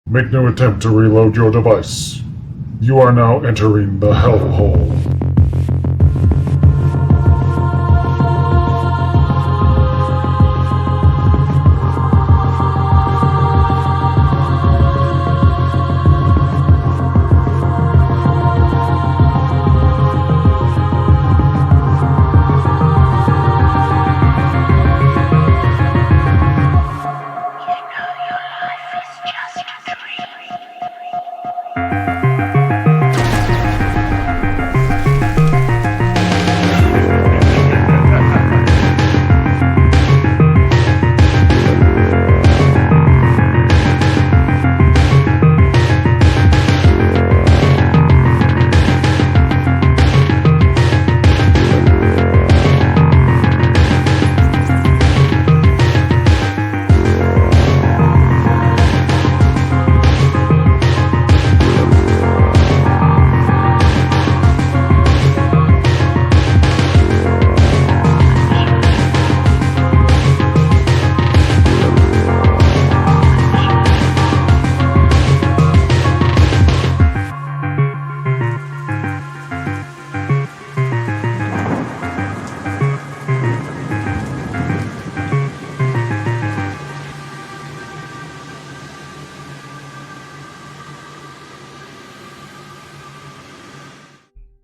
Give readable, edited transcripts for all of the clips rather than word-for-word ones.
Make no attempt to reload your device. You are now entering the Hellhole.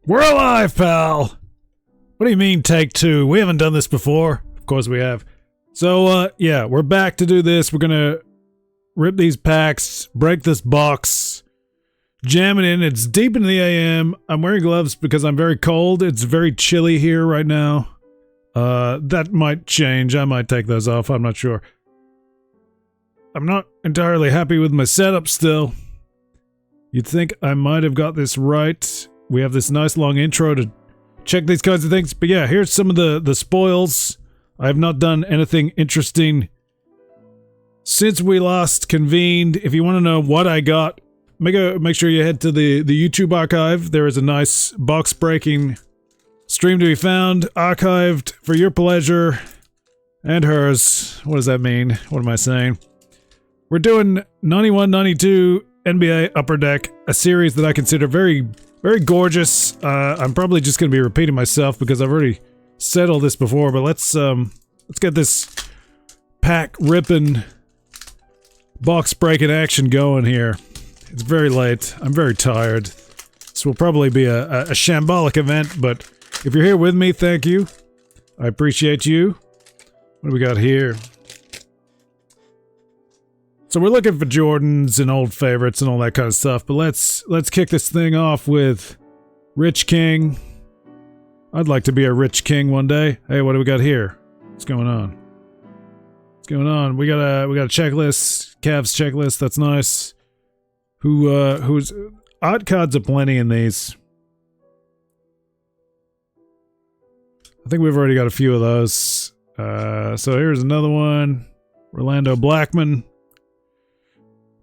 We're alive, pal! What do you mean, take two? We haven't done this before. Of course we have. So, yeah, we're back to do this. We're gonna rip these packs, break this box, jam it in. It's deep into the AM. I'm wearing gloves because I'm very cold. It's very chilly here right now. That might change. I might take those off. I'm not sure. I'm not entirely happy with my setup still. You'd think I might have got this right. We have this nice long intro to check these kinds of things. But yeah, here's some of the spoils. I have not done anything interesting since we last convened. If you want to know what I got, make sure you head to the YouTube archive. There is a nice box breaking stream to be found, archived for your pleasure and hers. What does that mean? What am I saying? We're doing 91-92 NBA Upper Deck, a series that I consider very gorgeous. I'm probably just going to be repeating myself because I've already said all this before, but let's get this pack ripping, box breaking action going here. It's very late. I'm very tired. This will probably be a shambolic event, but if you're here with me, thank you. I appreciate you. What do we got here? So we're looking for Jordans and old favorites and all that kind of stuff, but let's kick this thing off with Rich King. I'd like to be a Rich King one day. Hey, what do we got here? What's going on? What's going on? We got a checklist, Cavs checklist. That's nice. Who's odd cards aplenty in these. I think we've already got a few of those. So here's another one. Orlando Blackman.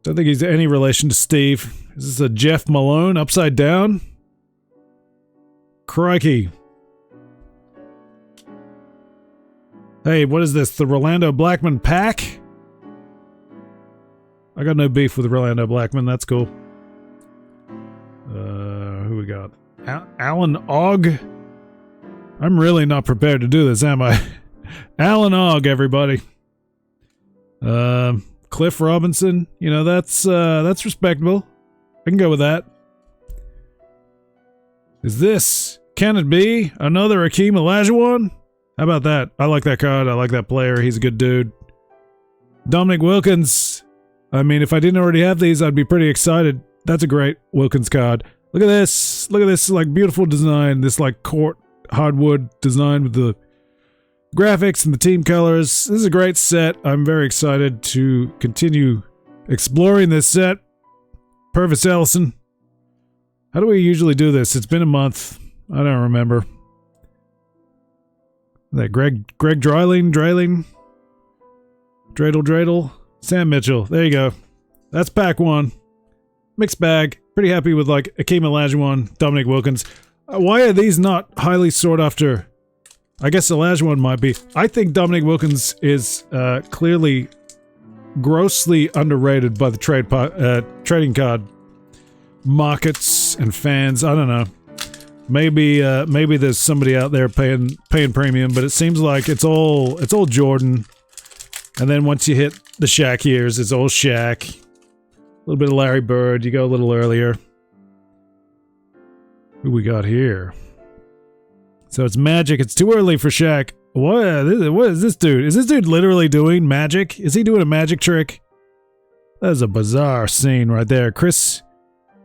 Don't think he's any relation to Steve. Is this a Jeff Malone upside down? Crikey. Hey, what is this? The Rolando Blackman pack? I got no beef with Rolando Blackman. That's cool. Who we got? Alan Ogg? I'm really not prepared to do this, am I? Alan Ogg, everybody. Cliff Robinson, you know, that's respectable. I can go with that. Can it be another Akeem Olajuwon? How about that? I like that card. I like that player. He's a good dude. Dominique Wilkins. I mean, if I didn't already have these, I'd be pretty excited. That's a great Wilkins card. Look at this. Look at this, like, beautiful design. This, like, court hardwood design with the graphics and the team colors. This is a great set. I'm very excited to continue exploring this set. Purvis Ellison. How do we usually do this? It's been a month. I don't remember. That Greg Dreiling? Dreidel? Sam Mitchell. There you go. That's pack one. Mixed bag. Pretty happy with, like, Akeem Olajuwon, Dominique Wilkins. Why are these not highly sought after? I guess Olajuwon might be. I think Dominique Wilkins is clearly grossly underrated by the trading card markets and fans. I don't know. Maybe there's somebody out there paying premium, but it seems like it's all Jordan. And then once you hit the Shaq years, it's all Shaq. A little bit of Larry Bird. You go a little earlier. Who we got here? So it's Magic. It's too early for Shaq. What is this dude? Is this dude literally doing magic? Is he doing a magic trick? That is a bizarre scene right there. Chris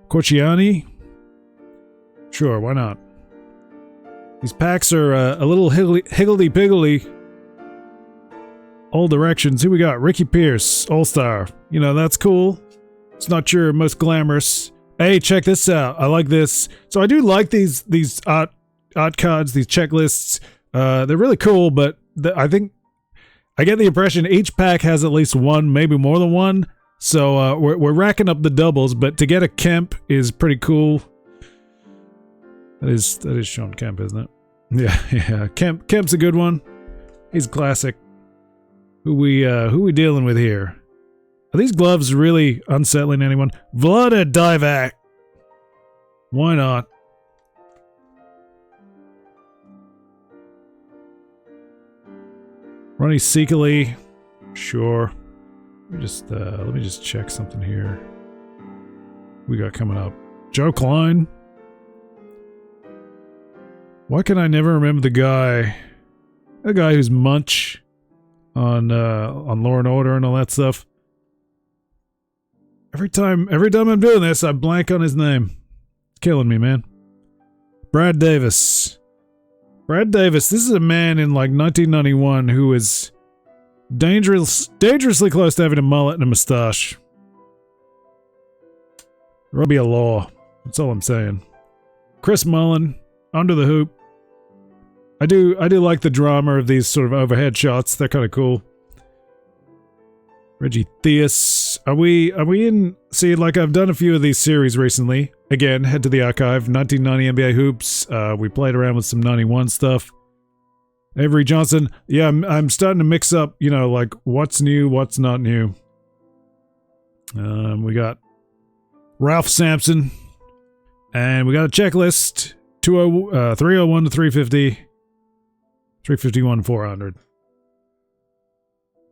Corciani? Sure, why not? These packs are a little higgledy-piggledy. All directions. Who we got? Ricky Pierce, All-Star. You know, that's cool. It's not your most glamorous. Hey, check this out. I like this. So I do like these art cards, these checklists. They're really cool, but I think I get the impression each pack has at least one, maybe more than one. So we're racking up the doubles, but to get a Kemp is pretty cool. That is Shawn Kemp, isn't it? Yeah. Kemp's a good one. He's classic. Who we dealing with here? Are these gloves really unsettling anyone? Vlada Divac. Why not? Ronnie Seekely. Sure. Let me just check something here. We got coming up. Joe Klein. Why can I never remember the guy who's Munch on Law and Order and all that stuff? Every time I'm doing this, I blank on his name. It's killing me, man. Brad Davis. Brad Davis, this is a man in like 1991 who is dangerously close to having a mullet and a mustache. There'll be a law. That's all I'm saying. Chris Mullen, Under the Hoop. I do like the drama of these sort of overhead shots. They're kind of cool. Reggie Theus. Are we in? See, like I've done a few of these series recently. Again, head to the archive. 1990 NBA hoops. We played around with some 91 stuff. Avery Johnson. Yeah, I'm starting to mix up, you know, like what's new, what's not new. We got Ralph Sampson. And we got a checklist. 301 to 350. 351 400.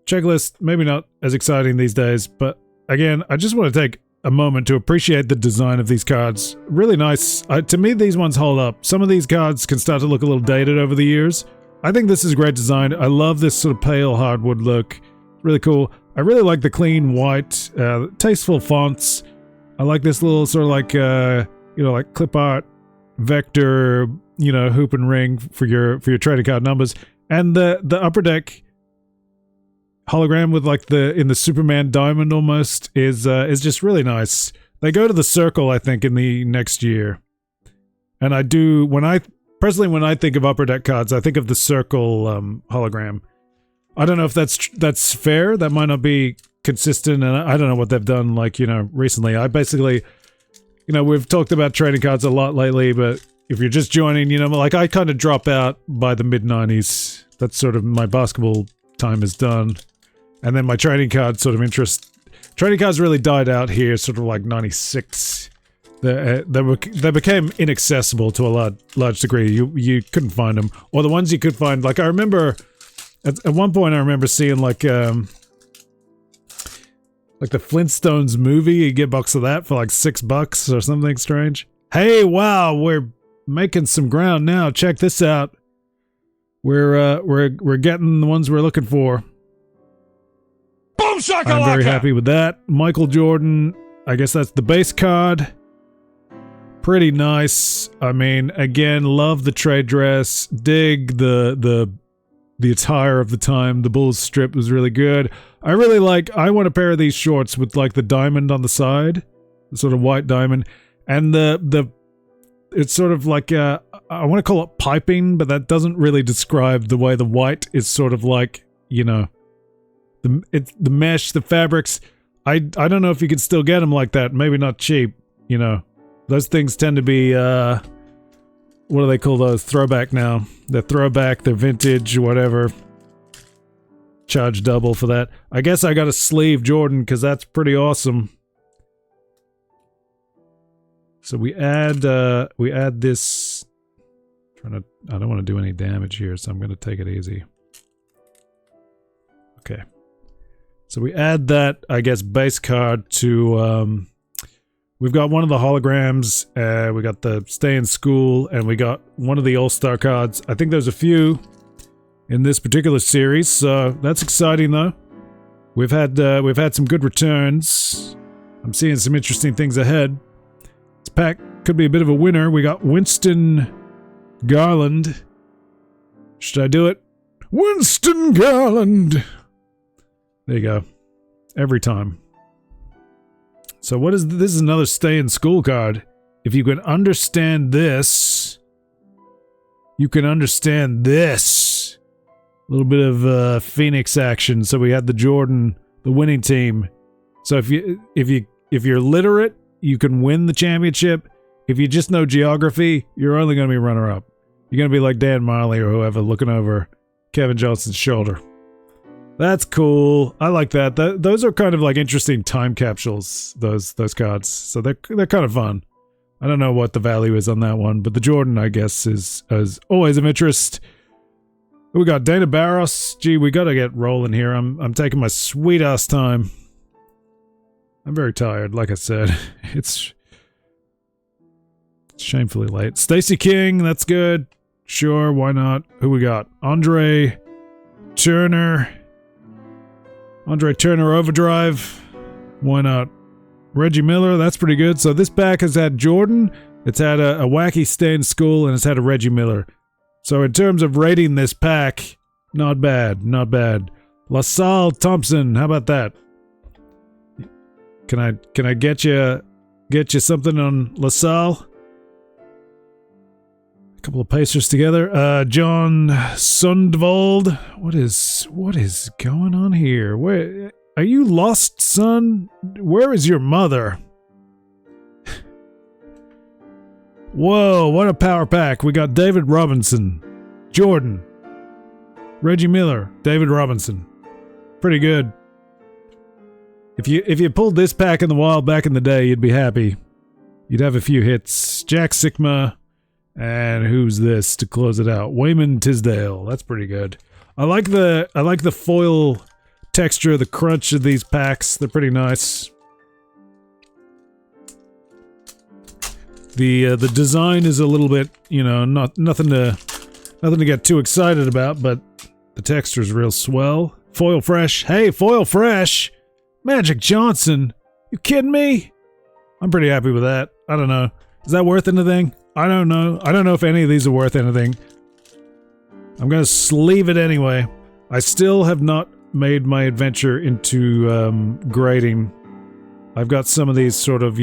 Checklist, maybe not as exciting these days, but again, I just want to take a moment to appreciate the design of these cards. Really nice. To me, these ones hold up. Some of these cards can start to look a little dated over the years. I think this is great design. I love this sort of pale hardwood look. Really cool. I really like the clean white, tasteful fonts. I like this little sort of like, like clip art, vector, hoop and ring for your trading card numbers. And the upper deck hologram with like in the Superman diamond almost is just really nice. They go to the circle, I think, in the next year. And I do, when I think of upper deck cards, I think of the circle hologram. I don't know if that's fair. That might not be consistent, and I don't know what they've done like, recently. I basically, we've talked about trading cards a lot lately, but if you're just joining, like I kind of drop out by the mid-90s. That's sort of my basketball time is done. And then my trading card sort of interest. Trading cards really died out here, sort of like 96. They became inaccessible to a large degree. You couldn't find them. Or the ones you could find, like I remember, at one point I remember seeing like the Flintstones movie. You get a box of that for like $6 or something strange. Hey, wow, we're making some ground now. Check this out. We're getting the ones we're looking for. Boom shakalaka! I'm very happy with that. Michael Jordan, I guess that's the base card. Pretty nice. I mean, again, love the trade dress. Dig the attire of the time. The Bulls strip was really good. I want a pair of these shorts with like the diamond on the side, the sort of white diamond, and it's sort of like I want to call it piping, but that doesn't really describe the way the white is sort of like, the mesh, the fabrics. I don't know if you can still get them like that. Maybe not cheap, Those things tend to be, what do they call those? Throwback now. They're throwback, they're vintage, whatever. charge double for that. I guess I got to sleeve Jordan because that's pretty awesome. So we add this. I don't want to do any damage here, so I'm going to take it easy. Okay. So we add that, I guess, base card to, we've got one of the holograms, we got the stay in school, and we got one of the all-star cards. I think there's a few in this particular series, so that's exciting though. We've had some good returns. I'm seeing some interesting things ahead. This pack could be a bit of a winner. We got Winston Garland. Should I do it? Winston Garland! There you go. Every time. So what is this? Is another stay in school card. If you can understand this, you can understand this. A little bit of Phoenix action. So we had the Jordan, the winning team. So if you're literate, you can win the championship. If you just know geography, you're only going to be runner-up. You're going to be like Dan Marley or whoever looking over Kevin Johnson's shoulder. That's cool. I like that. Those are kind of like interesting time capsules, those cards. So they're kind of fun. I don't know what the value is on that one, but the Jordan, I guess, is always of interest. We got Dana Barros. Gee, we got to get rolling here. I'm taking my sweet-ass time. I'm very tired, like I said. It's shamefully late. Stacey King, that's good. Sure, why not? Who we got? Andre Turner Overdrive. Why not? Reggie Miller, that's pretty good. So this pack has had Jordan, it's had a wacky stay in school, and it's had a Reggie Miller. So in terms of rating this pack, not bad, not bad. LaSalle Thompson, how about that? Can I get you something on LaSalle? A couple of Pacers together. John Sundvold. What is going on here? Where are you lost, son? Where is your mother? Whoa, what a power pack. We got David Robinson, Jordan, Reggie Miller, David Robinson. Pretty good. If you pulled this pack in the wild back in the day, you'd be happy. You'd have a few hits. Jack Sigma, and who's this to close it out? Wayman Tisdale. That's pretty good. I like the foil texture, the crunch of these packs. They're pretty nice. The design is a little bit, nothing to get too excited about, but the texture's real swell. Foil fresh. Hey, foil fresh. Magic Johnson. You kidding me? I'm pretty happy with that. I don't know. Is that worth anything? I don't know. I don't know if any of these are worth anything. I'm gonna sleeve it anyway. I still have not made my adventure into grading. I've got some of these sort of,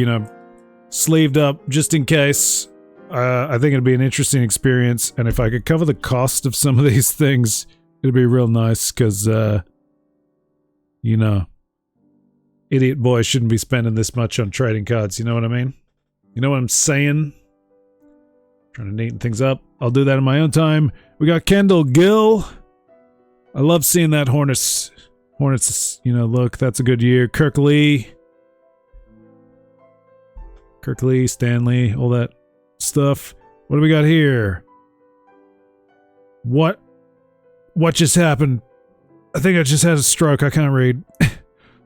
sleeved up just in case. I think it'd be an interesting experience, and if I could cover the cost of some of these things, it'd be real nice, because, idiot boy shouldn't be spending this much on trading cards, you know what I mean? You know what I'm saying? Trying to neaten things up. I'll do that in my own time. We got Kendall Gill. I love seeing that Hornets, look, that's a good year. Kirk Lee, Stanley, all that stuff. What do we got here? What just happened? I think I just had a stroke. I can't read.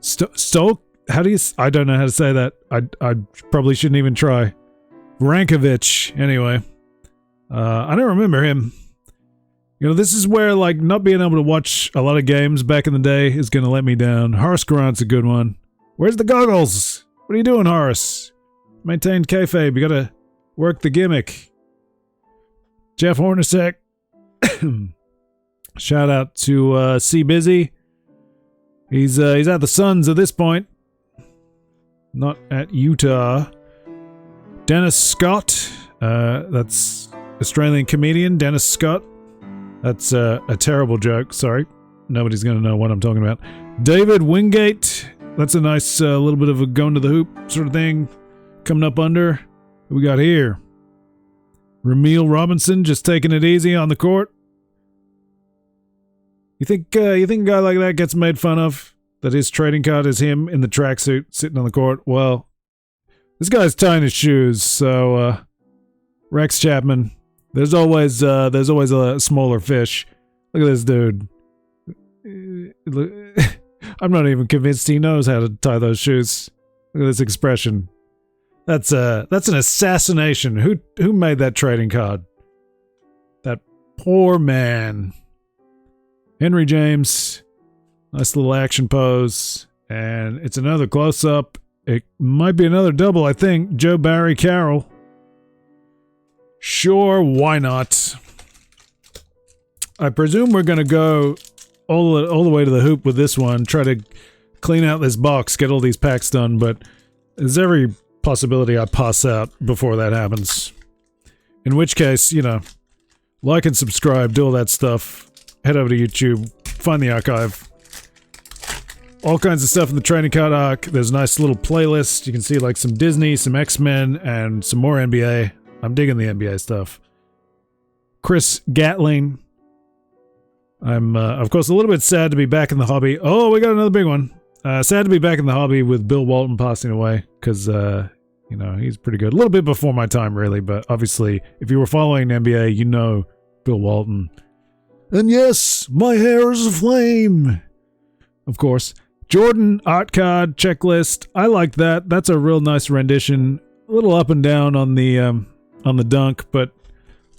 Stoke? How do you... I don't know how to say that. I probably shouldn't even try. Rankovic. Anyway. I don't remember him. This is where, not being able to watch a lot of games back in the day is going to let me down. Horace Grant's a good one. Where's the goggles? What are you doing, Horace? Maintain kayfabe. You gotta work the gimmick. Jeff Hornacek. Shout out to C Busy. He's at the Suns at this point. Not at Utah. Dennis Scott. That's Australian comedian Dennis Scott. That's a terrible joke. Sorry. Nobody's going to know what I'm talking about. David Wingate. That's a nice little bit of a going to the hoop sort of thing. Coming up under. What we got here? Ramil Robinson just taking it easy on the court. You think a guy like that gets made fun of? That his trading card is him in the tracksuit sitting on the court? Well, this guy's tying his shoes, so Rex Chapman. There's always a smaller fish. Look at this dude. I'm not even convinced he knows how to tie those shoes. Look at this expression. That's an assassination. Who made that trading card? That poor man. Henry James. Nice little action pose. And it's another close-up. It might be another double, I think. Joe Barry Carroll. Sure, why not? I presume we're going to go all the way to the hoop with this one. Try to clean out this box, get all these packs done, but there's every possibility I pass out before that happens. In which case, you know, like and subscribe, do all that stuff. Head over to YouTube, find the archive. All kinds of stuff in the trading card arc. There's a nice little playlist. You can see like some Disney, some X-Men, and some more NBA. I'm digging the NBA stuff. Chris Gatling. I'm, of course, a little bit sad to be back in the hobby. Oh, we got another big one. Sad to be back in the hobby with Bill Walton passing away, because, you know, he's pretty good. A little bit before my time, really, but obviously, if you were following NBA, you know Bill Walton. And yes, my hair is aflame. Of course. Jordan art card checklist. I like that. That's a real nice rendition. A little up and down on the dunk, but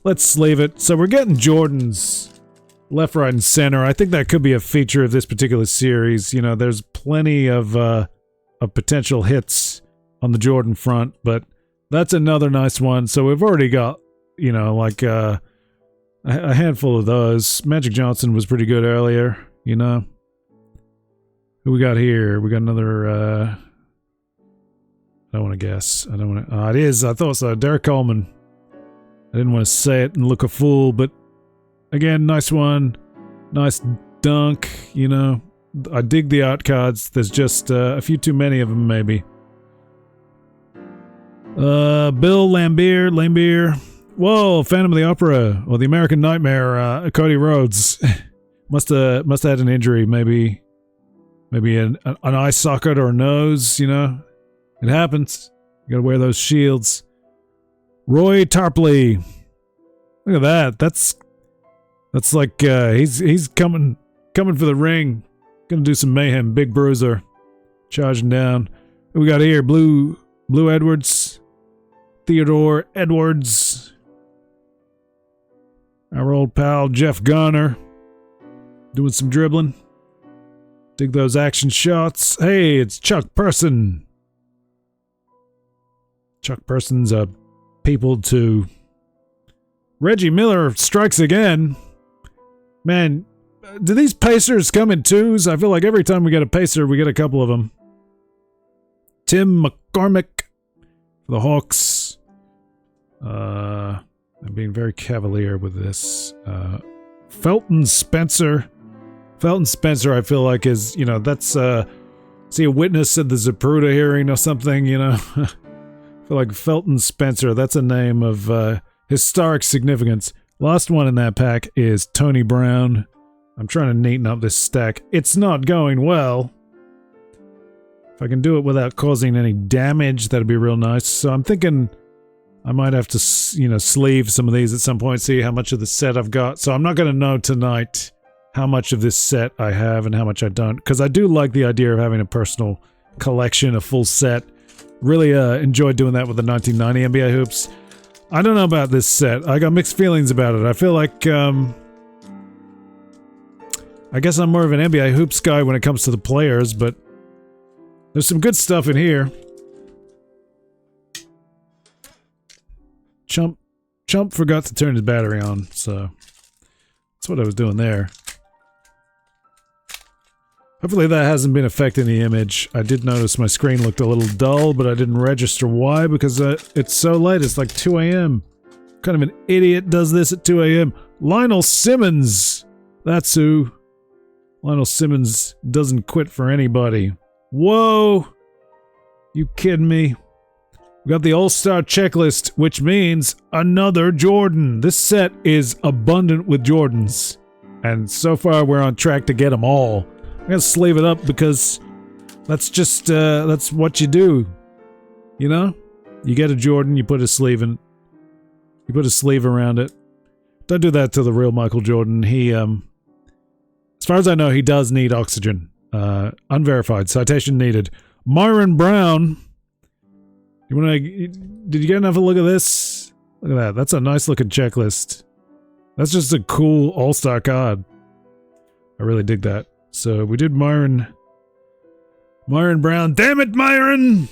let's leave it. So we're getting Jordans left, right, and center. I think that could be a feature of this particular series. You know, there's plenty of potential hits on the Jordan front, but that's another nice one. So we've already got, you know, like a handful of those. Magic Johnson was pretty good earlier, you know. Who we got here? We got another, I don't want to guess. I don't want to, it is, I thought so. Derek Coleman. I didn't want to say it and look a fool, but again, nice one. Nice dunk, you know. I dig the art cards. There's just a few too many of them, maybe. Bill Lambier. Whoa, Phantom of the Opera, or the American Nightmare, Cody Rhodes. must have had an injury, maybe an eye socket or a nose, you know. It happens. You gotta wear those shields. Roy Tarpley. Look at that. That's like he's coming for the ring. Gonna do some mayhem. Big bruiser. Charging down. What we got here? Blue Edwards. Theodore Edwards. Our old pal Jeff Garner. Doing some dribbling. Dig those action shots. Hey, it's Chuck Person. Chuck Person's a people to Reggie Miller strikes again. Man, do these Pacers come in twos? I feel like every time we get a Pacer, we get a couple of them. Tim McCormick for the Hawks. I'm being very cavalier with this. Felton Spencer. Felton Spencer, I feel like, is, you know, that's, see, a witness at the Zapruder hearing or something, you know? I feel like Felton Spencer, that's a name of historic significance. Last one in that pack is Tony Brown. I'm trying to neaten up this stack. It's not going well. If I can do it without causing any damage, that'd be real nice. So I'm thinking I might have to, you know, sleeve some of these at some point, see how much of the set I've got. So I'm not going to know tonight how much of this set I have and how much I don't, because I do like the idea of having a personal collection, a full set. Really enjoyed doing that with the 1990 NBA hoops. I don't know about this set. I got mixed feelings about it. I feel like, I guess I'm more of an NBA hoops guy when it comes to the players, but there's some good stuff in here. Chump forgot to turn his battery on, so that's what I was doing there. Hopefully that hasn't been affecting the image. I did notice my screen looked a little dull, but I didn't register why, because it's so late. It's like 2 a.m. What kind of an idiot does this at 2 a.m.? Lionel Simmons! That's who. Lionel Simmons doesn't quit for anybody. Whoa! You kidding me? We got the All-Star checklist, which means another Jordan. This set is abundant with Jordans. And so far, we're on track to get them all. I'm gonna sleeve it up because that's just, that's what you do. You know? You get a Jordan, you put a sleeve in. You put a sleeve around it. Don't do that to the real Michael Jordan. He, as far as I know, he does need oxygen. Unverified. Citation needed. Myron Brown. You wanna, did you get enough of a look at this? Look at that. That's a nice looking checklist. That's just a cool all-star card. I really dig that. So we did Myron Brown. Damn it, Myron!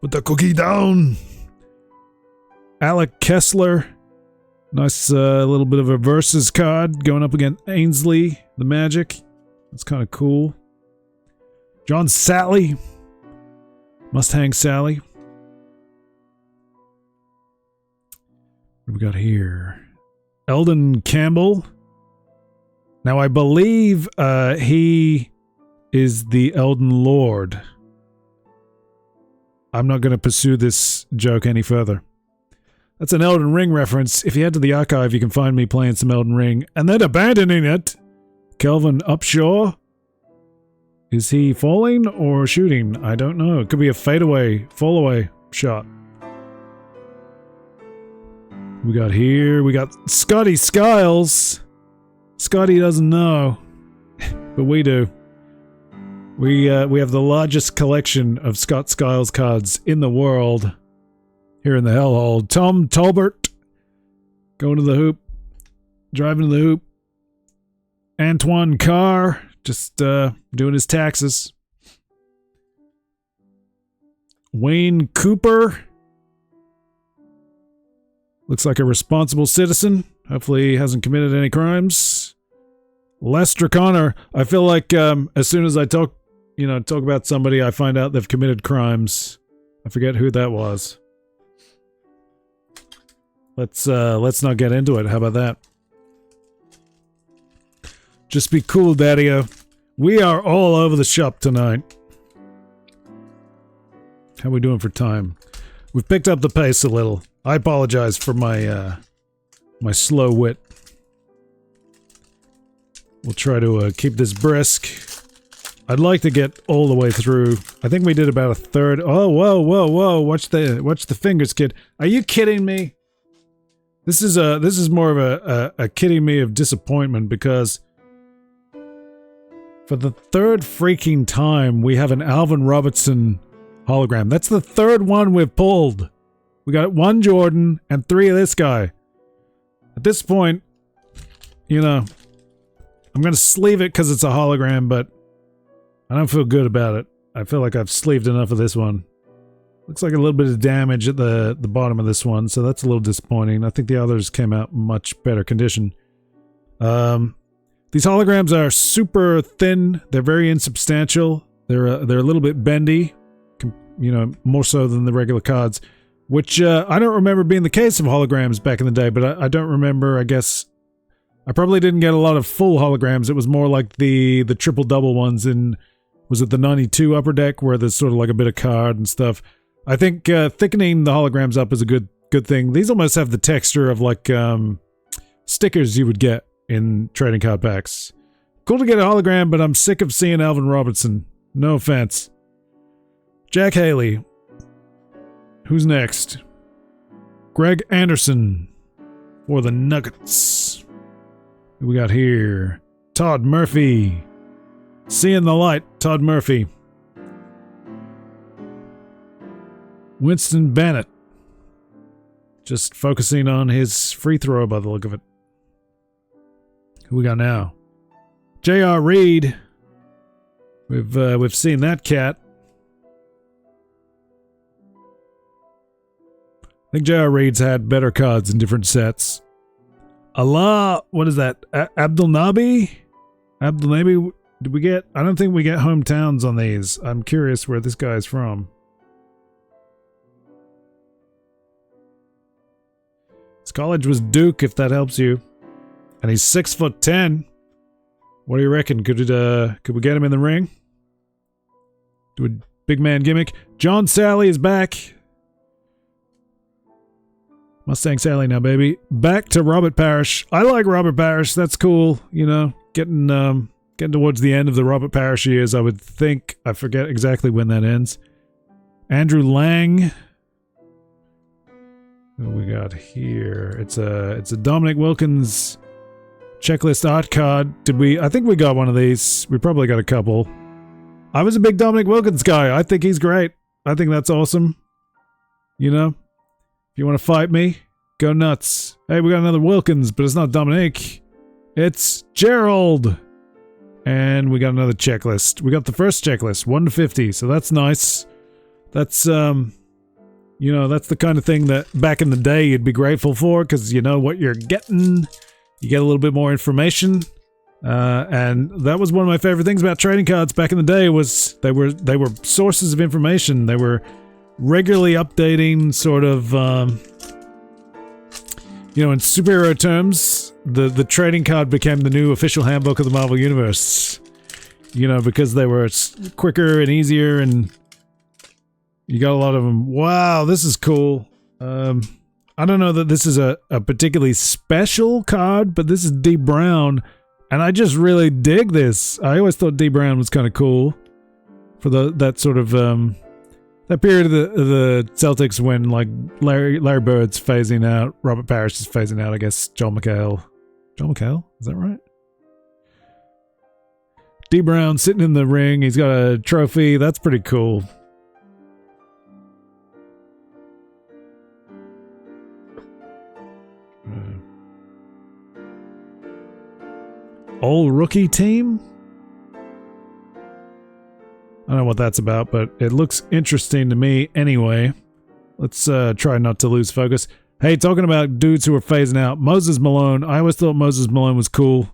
Put the cookie down. Alec Kessler. Nice little bit of a versus card going up against Ainsley, the Magic. That's kind of cool. John Sally. Must hang Sally. What do we got here? Eldon Campbell. Now I believe he is the Elden Lord. I'm not going to pursue this joke any further. That's an Elden Ring reference. If you head to the archive, you can find me playing some Elden Ring and then abandoning it. Kelvin Upshaw. Is he falling or shooting? I don't know. It could be a fadeaway, fall away shot. We got here, we got Scotty Skiles. Scotty doesn't know, but we do. We have the largest collection of Scott Skiles cards in the world here in the Hellhole. Tom Tolbert going to the hoop, driving to the hoop. Antoine Carr just doing his taxes. Wayne Cooper looks like a responsible citizen. Hopefully he hasn't committed any crimes. Lester Connor. I feel like as soon as I talk about somebody, I find out they've committed crimes. I forget who that was. Let's not get into it. How about that? Just be cool, Daddy-o. We are all over the shop tonight. How we doing for time? We've picked up the pace a little. I apologize for my my slow wit. We'll try to keep this brisk. I'd like to get all the way through. I think we did about a third. Oh, whoa, whoa, whoa! Watch the fingers, kid. Are you kidding me? This is more of a kidding me of disappointment because for the third freaking time we have an Alvin Robertson hologram. That's the third one we've pulled. We got one Jordan and 3 of this guy. At this point, you know, I'm gonna sleeve it because it's a hologram, but I don't feel good about it. I feel like I've sleeved enough of this one. Looks like a little bit of damage at the bottom of this one, so that's a little disappointing. I think the others came out in much better condition. These holograms are super thin. They're very insubstantial. They're a little bit bendy, you know, more so than the regular cards, which I don't remember being the case of holograms back in the day, but I don't remember, I guess. I probably didn't get a lot of full holograms. It was more like the triple-double ones in, was it the 92 Upper Deck, where there's sort of like a bit of card and stuff. I think thickening the holograms up is a good thing. These almost have the texture of like stickers you would get in trading card packs. Cool to get a hologram, but I'm sick of seeing Alvin Robertson. No offense. Jack Haley. Who's next? Greg Anderson for the Nuggets. Who we got here? Todd Murphy. Seeing the light, Todd Murphy. Winston Bennett. Just focusing on his free throw by the look of it. Who we got now? J.R. Reed. We've seen that cat. I think J.R. Reed's had better cards in different sets. Allah, what is that? Abdelnabi? Abdelnabi, did we get? I don't think we get hometowns on these. I'm curious where this guy's from. His college was Duke, if that helps you. And he's 6'10". What do you reckon? Could we get him in the ring? Do a big man gimmick. John Sally is back. Mustang Sally now, baby. Back to Robert Parrish. I like Robert Parrish. That's cool. You know, getting towards the end of the Robert Parrish years, I would think. I forget exactly when that ends. Andrew Lang. What we got here? It's a Dominique Wilkins checklist art card. I think we got one of these. We probably got a couple. I was a big Dominique Wilkins guy. I think he's great. I think that's awesome. You know? If you want to fight me, go nuts. Hey, we got another Wilkins, but it's not Dominique. It's Gerald. And we got another checklist. We got the first checklist, 1 to 50, so that's nice. That's, you know, that's the kind of thing that back in the day you'd be grateful for, because you know what you're getting. You get a little bit more information. And that was one of my favorite things about trading cards back in the day was they were sources of information. They were regularly updating sort of, you know, in superhero terms, the trading card became the new official handbook of the Marvel Universe. You know, because they were quicker and easier and you got a lot of them. Wow, this is cool. I don't know that this is a particularly special card, but this is D. Brown. And I just really dig this. I always thought D. Brown was kind of cool for that sort of that period of the Celtics when like Larry Bird's phasing out, Robert Parrish is phasing out. I guess Joel McHale. Joel McHale, is that right? D. Brown sitting in the ring. He's got a trophy. That's pretty cool. All rookie team? I don't know what that's about, but it looks interesting to me anyway. Let's try not to lose focus. Hey, talking about dudes who are phasing out, Moses Malone. I always thought Moses Malone was cool.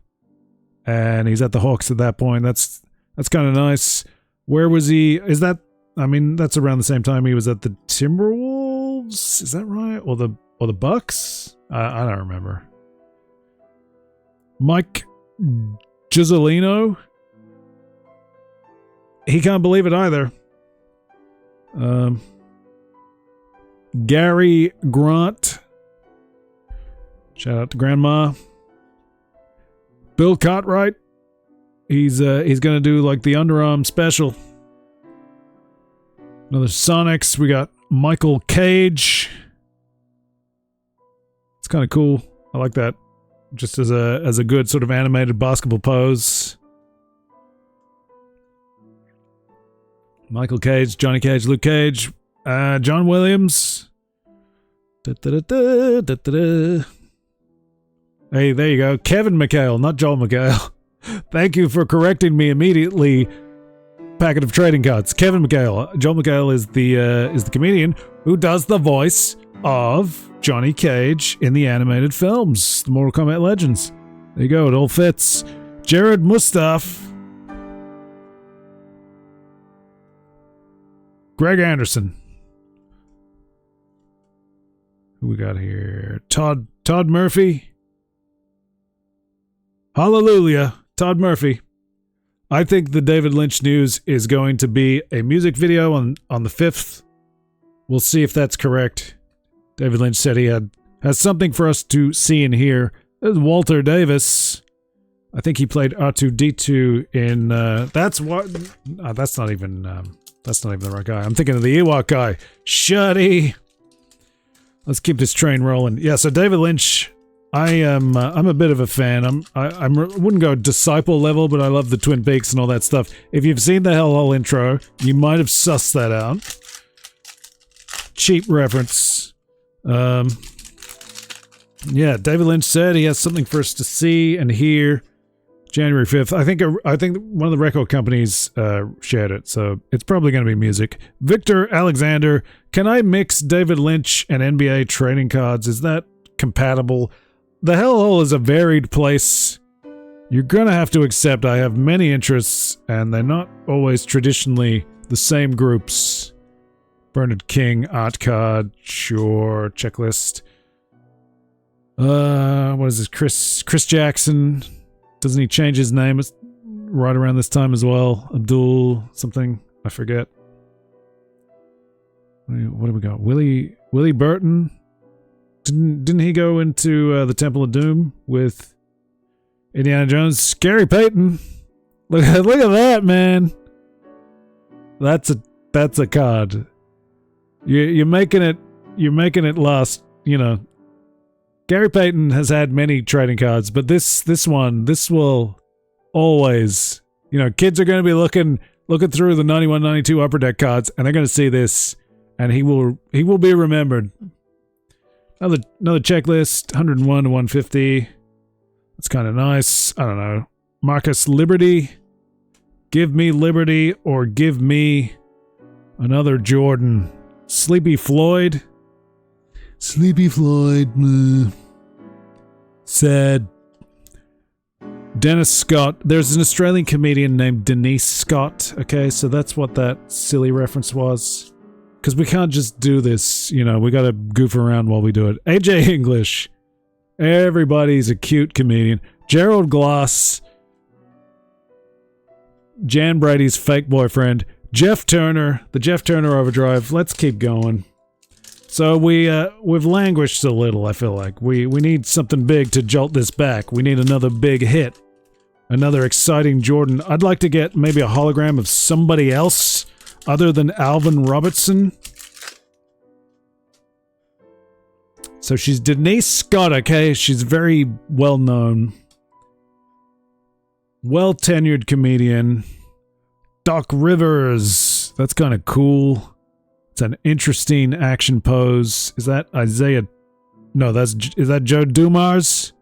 And he's at the Hawks at that point. That's kind of nice. Where was he? Is that, I mean, that's around the same time he was at the Timberwolves? Is that right? Or the Bucks? I don't remember. Mike Gisolino. He can't believe it either. Gary Grant. Shout out to Grandma. Bill Cartwright. He's gonna do like the underarm special. Another Sonics. We got Michael Cage. It's kind of cool. I like that. Just as a good sort of animated basketball pose. Michael Cage, Johnny Cage, Luke Cage, John Williams. Hey, there you go. Kevin McHale, not Joel McHale. Thank you for correcting me immediately. Packet of trading cards. Kevin McHale. Joel McHale is the comedian who does the voice of Johnny Cage in the animated films, the Mortal Kombat Legends. There you go, it all fits. Jared Mustaf. Greg Anderson. Who we got here? Todd Murphy. Hallelujah. Todd Murphy. I think the David Lynch news is going to be a music video on the 5th. We'll see if that's correct. David Lynch said he has something for us to see and hear. There's Walter Davis. I think he played R2-D2 in that's not even the right guy. I'm thinking of the Ewok guy. Shuddy. Let's keep this train rolling. Yeah, so David Lynch, I'm a bit of a fan. I wouldn't go disciple level, but I love the Twin Peaks and all that stuff. If you've seen the Hellhole intro, you might have sussed that out. Cheap reference. Yeah, David Lynch said he has something for us to see and hear. January 5th. I think one of the record companies shared it, so it's probably going to be music. Victor Alexander, can I mix David Lynch and NBA trading cards? Is that compatible? The Hellhole is a varied place. You're going to have to accept I have many interests, and they're not always traditionally the same groups. Bernard King, art card, sure, checklist. What is this? Chris Jackson. Doesn't he change his name? It's right around this time as well. Abdul something. I forget. What do we got? Willie Burton. Didn't he go into the Temple of Doom with Indiana Jones? Scary Peyton. Look at that, man. That's a card. You're making it last, you know. Gary Payton has had many trading cards, but this will always, you know, kids are going to be looking through the 91, 92 Upper Deck cards, and they're going to see this, and he will be remembered. Another checklist, 101 to 150. That's kind of nice. I don't know. Marcus Liberty. Give me Liberty or give me another Jordan. Sleepy Floyd. Sad. Dennis Scott. There's an Australian comedian named Denise Scott. Okay, so that's what that silly reference was. Because we can't just do this, you know, we gotta goof around while we do it. AJ English. Everybody's a cute comedian. Gerald Glass. Jan Brady's fake boyfriend. Jeff Turner. The Jeff Turner Overdrive. Let's keep going. So we've languished a little, I feel like. We need something big to jolt this back. We need another big hit. Another exciting Jordan. I'd like to get maybe a hologram of somebody else other than Alvin Robertson. So she's Denise Scott, okay? She's very well known. Well-tenured comedian. Doc Rivers. That's kind of cool. It's an interesting action pose. Is that Isaiah? No, is that Joe Dumars?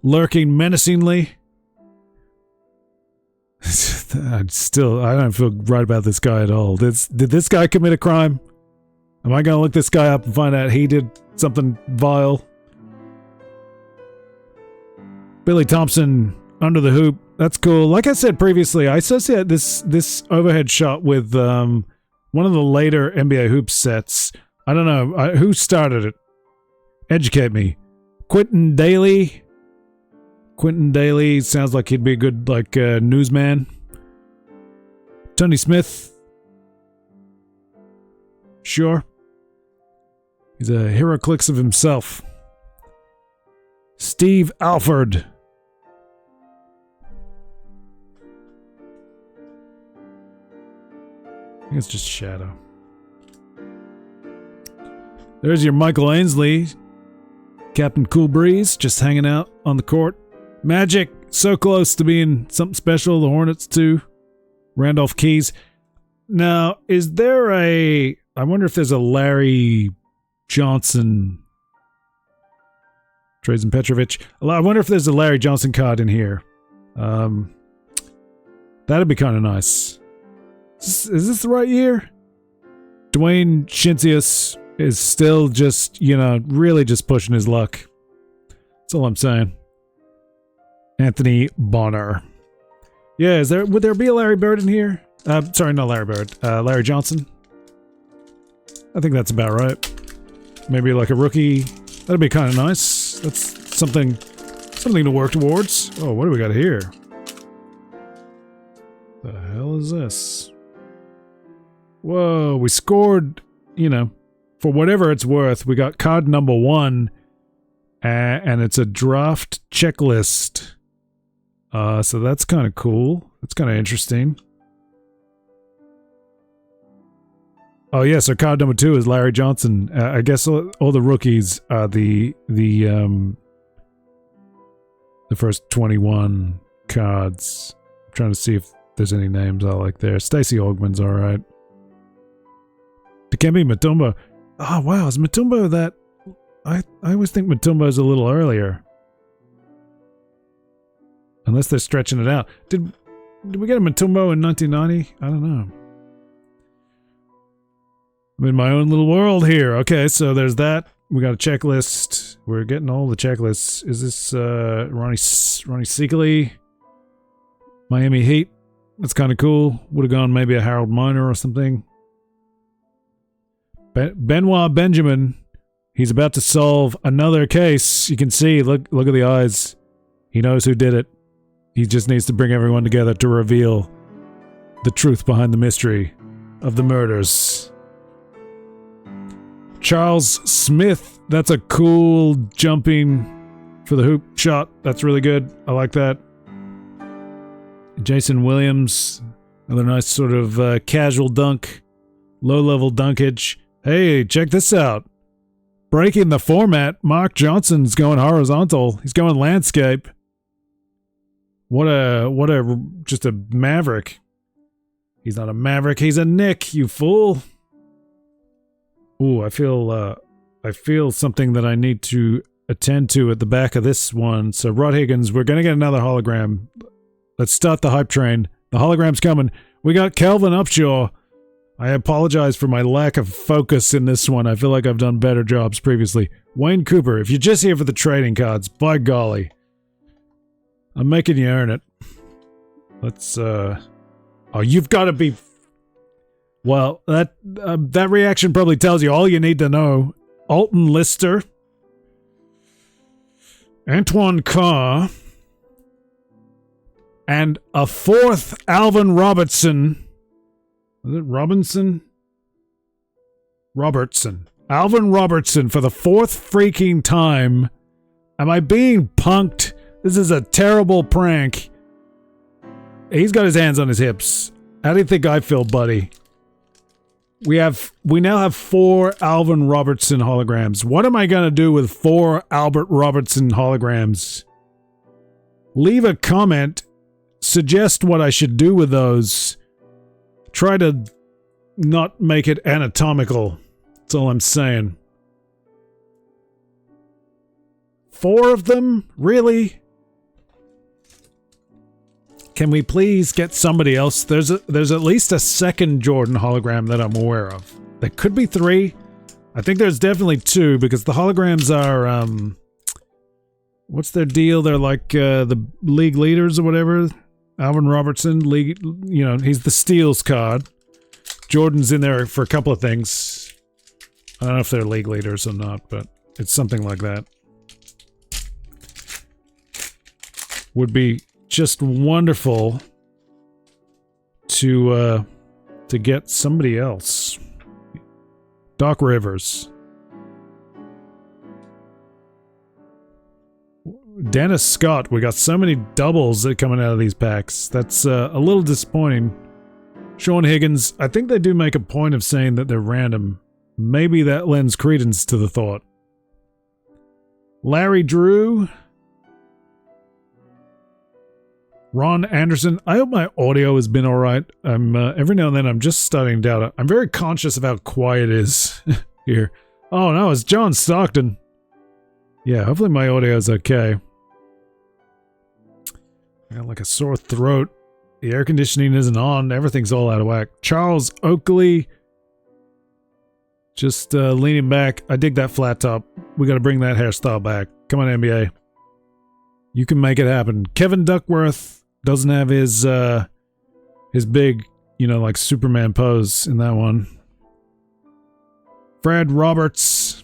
Lurking menacingly. I don't feel right about this guy at all. Did this guy commit a crime? Am I gonna look this guy up and find out he did something vile? Billy Thompson, Under the Hoop. That's cool. Like I said previously, I associate this overhead shot with one of the later NBA Hoops sets. I don't know. Who started it? Educate me. Quentin Daly. Quentin Daly sounds like he'd be a good, like, newsman. Tony Smith. Sure. He's a Heroclix of himself. Steve Alford. I think it's just Shadow. There's your Michael Ainsley. Captain Cool Breeze, just hanging out on the court. Magic, so close to being something special. The Hornets too. Randolph Keys. Now, is there I wonder if there's a Larry Johnson. Drazen Petrovic. I wonder if there's a Larry Johnson card in here. That'd be kind of nice. Is this the right year? Dwayne Shinsius is still just, you know, really just pushing his luck. That's all I'm saying. Anthony Bonner. Yeah, would there be a Larry Bird in here? Sorry, not Larry Bird. Larry Johnson. I think that's about right. Maybe like a rookie. That'd be kind of nice. That's something to work towards. Oh, what do we got here? The hell is this? Whoa, we scored, you know, for whatever it's worth. We got card number 1, and it's a draft checklist. So that's kind of cool. That's kind of interesting. Oh yeah, so card number 2 is Larry Johnson. I guess all the rookies are the first 21 cards. I'm trying to see if there's any names I like there. Stacey Augman's all right. Dikembe Mutombo. Oh wow, is Mutombo that? I always think Mutombo's a little earlier. Unless they're stretching it out. Did we get a Mutombo in 1990? I don't know. I'm in my own little world here. Okay, so there's that. We got a checklist. We're getting all the checklists. Is this Ronnie Seakley? Miami Heat. That's kind of cool. Would have gone maybe a Harold Miner or something. Benoit Benjamin. He's about to solve another case. You can see, look at the eyes. He knows who did it. He just needs to bring everyone together to reveal the truth behind the mystery of the murders. Charles Smith. That's a cool jumping for the hoop shot. That's really good. I like that. Jason Williams, another nice sort of casual dunk, low-level dunkage. Hey, check this out. Breaking the format, Mark Johnson's going horizontal. He's going landscape. What a, just a maverick. He's not a maverick, he's a Nick, you fool. Ooh, I feel something that I need to attend to at the back of this one. So Rod Higgins, we're gonna get another hologram. Let's start the hype train. The hologram's coming. We got Calvin Upshaw. I apologize for my lack of focus in this one. I feel like I've done better jobs previously. Wayne Cooper, if you're just here for the trading cards, by golly. I'm making you earn it. Let's, oh, you've got to be... Well, that reaction probably tells you all you need to know. Alton Lister. Antoine Carr. And a fourth Alvin Robertson. Was it Robinson? Robertson. Alvin Robertson for the fourth freaking time. Am I being punked? This is a terrible prank. He's got his hands on his hips. How do you think I feel, buddy? We now have 4 Alvin Robertson holograms. What am I gonna do with 4 Albert Robertson holograms? Leave a comment. Suggest what I should do with those. Try to not make it anatomical. That's all I'm saying. 4 of them? Really? Can we please get somebody else? There's at least a second Jordan hologram that I'm aware of. There could be 3. I think there's definitely 2 because the holograms are, what's their deal? They're like, the league leaders or whatever. Alvin Robertson, league, you know, he's the steals card. Jordan's in there for a couple of things. I don't know if they're league leaders or not, but it's something like that. Would be just wonderful to get somebody else. Doc Rivers. Dennis Scott. We got so many doubles that coming out of these packs. That's a little disappointing. Shawn Higgins. I think they do make a point of saying that they're random. Maybe that lends credence to the thought. Larry Drew. Ron Anderson. I hope my audio has been alright. I'm every now and then I'm just starting to doubt it. I'm very conscious of how quiet it is here. Oh no, it's John Stockton. Yeah, hopefully my audio is okay. I got like a sore throat. The air conditioning isn't on. Everything's all out of whack. Charles Oakley. Just leaning back. I dig that flat top. We got to bring that hairstyle back. Come on, NBA. You can make it happen. Kevin Duckworth doesn't have his big, you know, like Superman pose in that one. Fred Roberts.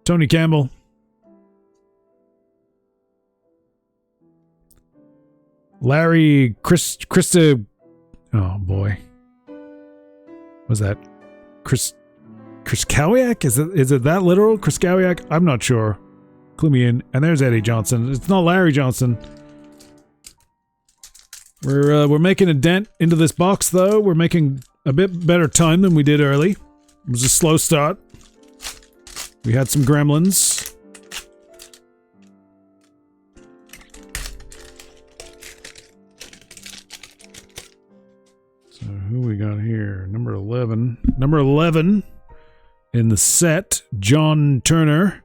Tony Campbell. Larry Krista. Oh boy. Was that Chris Kowiak? Is it that literal? Chris Kowiak? I'm not sure. Clue me in. And there's Eddie Johnson. It's not Larry Johnson. We're making a dent into this box though. We're making a bit better time than we did early. It was a slow start. We had some gremlins. So who we got here? Number 11. Number 11 in the set, John Turner.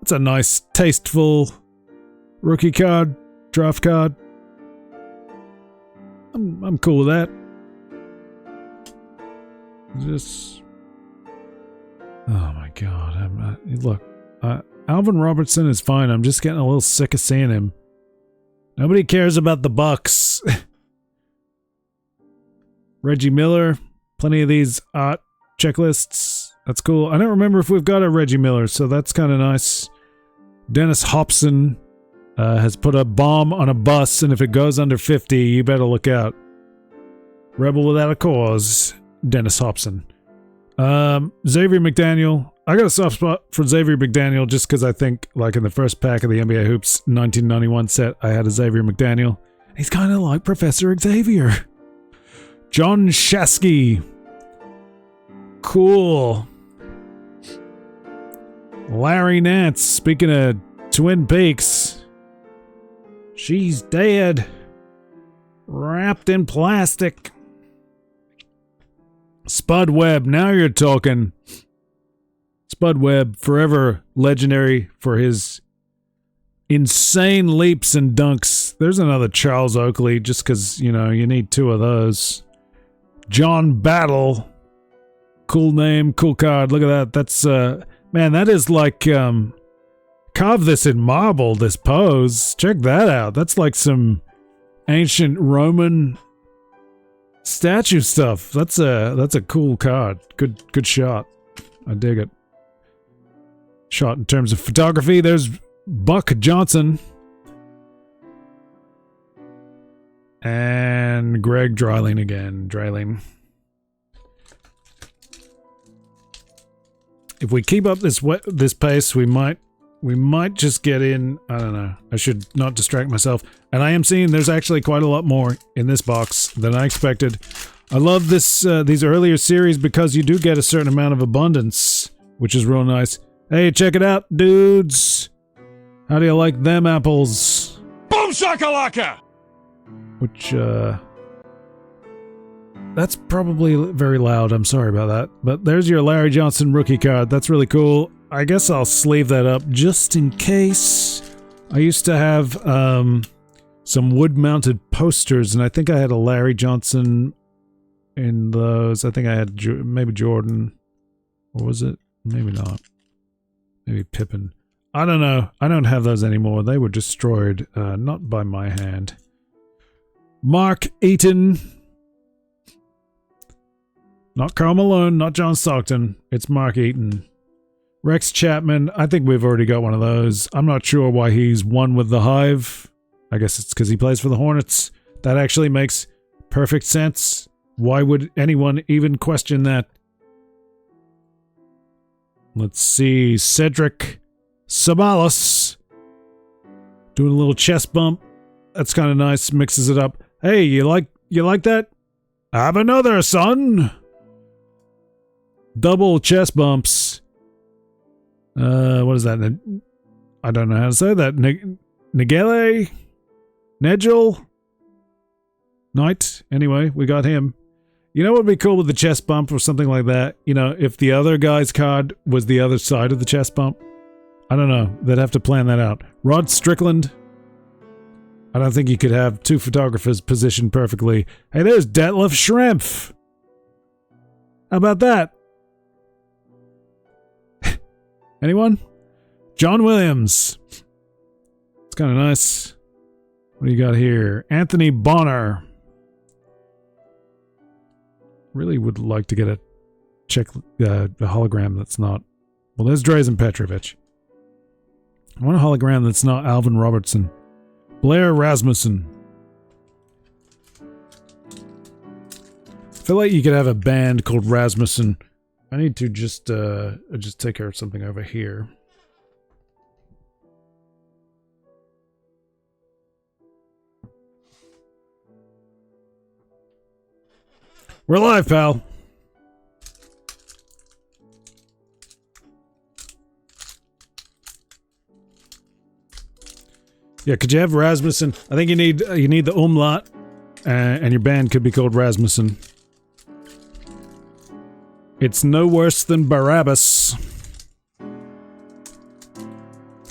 That's a nice, tasteful rookie card, draft card. I'm cool with that. Just, oh my god! Look, Alvin Robertson is fine. I'm just getting a little sick of seeing him. Nobody cares about the Bucks. Reggie Miller, plenty of these art checklists. That's cool. I don't remember if we've got a Reggie Miller, so that's kind of nice. Dennis Hobson has put a bomb on a bus, and if it goes under 50, you better look out. Rebel without a cause, Dennis Hobson. Xavier McDaniel. I got a soft spot for Xavier McDaniel just because I think, like in the first pack of the NBA Hoops 1991 set, I had a Xavier McDaniel. He's kind of like Professor Xavier. John Shasky. Cool. Larry Nance. Speaking of Twin Peaks, she's dead. Wrapped in plastic. Spud Webb. Now you're talking. Spud Webb, forever legendary for his insane leaps and dunks. There's another Charles Oakley, just because, you know, you need two of those. John Battle. Cool name, cool card. Look at that. That's, man, that is like, carve this in marble, this pose. Check that out. That's like some ancient Roman statue stuff. That's a cool card. Good shot. I dig it. Shot in terms of photography. There's Buck Johnson. And Greg Dreiling again. Dreiling. If we keep up this pace, we might just get in. I don't know. I should not distract myself. And I am seeing there's actually quite a lot more in this box than I expected. I love these earlier series because you do get a certain amount of abundance, which is real nice. Hey, check it out, dudes. How do you like them apples? Boom shakalaka! Which, that's probably very loud. I'm sorry about that. But there's your Larry Johnson rookie card. That's really cool. I guess I'll sleeve that up just in case. I used to have some wood-mounted posters, and I think I had a Larry Johnson in those. I think I had maybe Jordan. Or was it? Maybe not. Maybe Pippen. I don't know. I don't have those anymore. They were destroyed, not by my hand. Mark Eaton. Not Karl Malone, not John Stockton. It's Mark Eaton. Rex Chapman. I think we've already got one of those. I'm not sure why he's one with the Hive. I guess it's because he plays for the Hornets. That actually makes perfect sense. Why would anyone even question that? Let's see. Cedric Sabalos. Doing a little chest bump. That's kind of nice. Mixes it up. Hey, you like that? Have another, son. Double chest bumps. What is that? I don't know how to say that. Nigele? Negel? Knight? Anyway, we got him. You know what would be cool with the chest bump or something like that? You know, if the other guy's card was the other side of the chest bump? I don't know. They'd have to plan that out. Rod Strickland? I don't think you could have two photographers positioned perfectly. Hey, there's Detlef Schrempf. How about that? Anyone? John Williams. It's kind of nice. What do you got here? Anthony Bonner. Really would like to get a hologram that's not... Well, there's Drazen Petrovic. I want a hologram that's not Alvin Robertson. Blair Rasmussen. I feel like you could have a band called Rasmussen. I need to just take care of something over here. We're live, pal. Yeah, could you have Rasmussen? I think you need the umlaut, and your band could be called Rasmussen. It's no worse than Barabbas.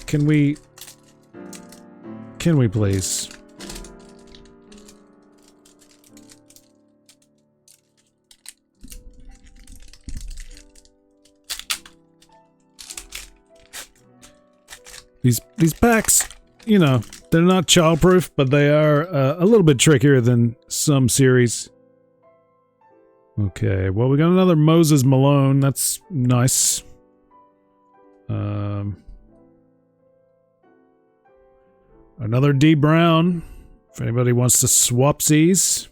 Can we please? These packs, you know, they're not childproof, but they are a little bit trickier than some series. Okay, well, we got another Moses Malone. That's nice. Another D Brown. If anybody wants to swapsies.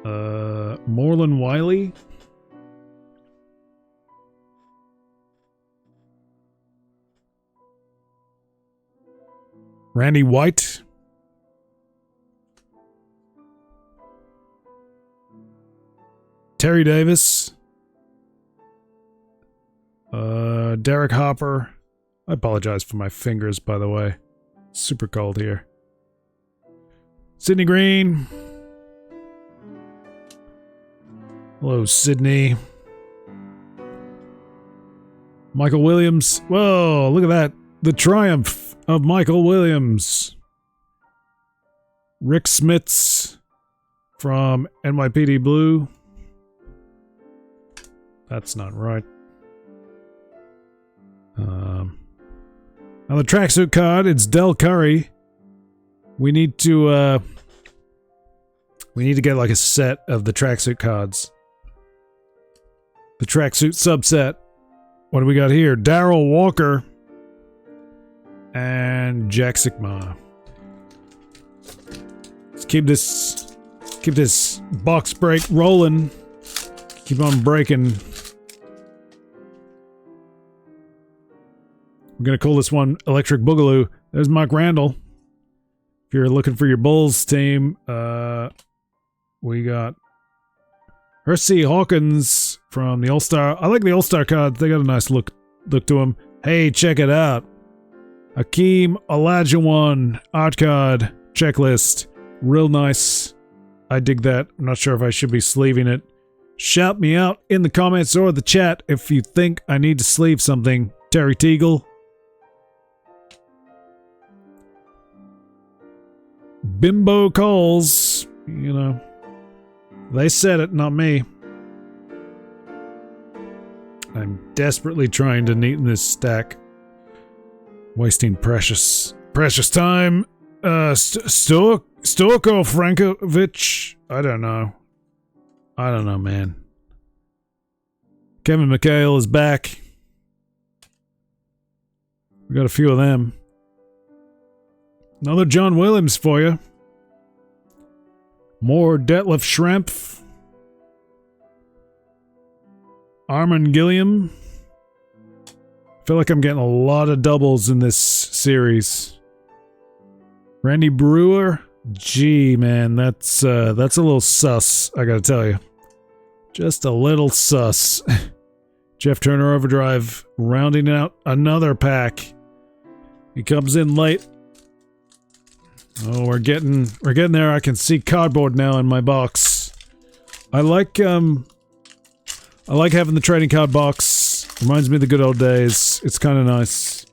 Morlin Wiley. Randy White. Terry Davis. Derek Hopper. I apologize for my fingers, by the way. Super cold here. Sidney Green. Hello, Sydney. Michael Williams. Whoa, look at that. The triumph of Michael Williams. Rick Smits from NYPD Blue. That's not right. On the tracksuit card, it's Del Curry. We need to get like a set of the tracksuit cards. The tracksuit subset. What do we got here? Darryl Walker and Jack Sigma. Let's keep this box break rolling. Keep on breaking. We're gonna call this one Electric Boogaloo. There's Mike Randall. If you're looking for your Bulls team, we got Hersey Hawkins from the All-Star. I like the All-Star cards. They got a nice look to them. Hey, check it out. Hakeem Olajuwon art card checklist. Real nice. I dig that. I'm not sure if I should be sleeving it. Shout me out in the comments or the chat if you think I need to sleeve something. Terry Teagle. Bimbo Calls. You know. They said it, not me. I'm desperately trying to neaten this stack. Wasting precious time. Stojko Frankovic. I don't know, man. Kevin McHale is back. We got a few of them. Another John Williams for you. More Detlef Schrempf. Armin Gilliam. I feel like I'm getting a lot of doubles in this series. Randy Brewer. Gee, man, that's a little sus, I gotta tell you. Just a little sus. Jeff Turner Overdrive rounding out another pack. He comes in late. Oh, we're getting there. I can see cardboard now in my box. I like having the trading card box. Reminds me of the good old days. It's kind of nice.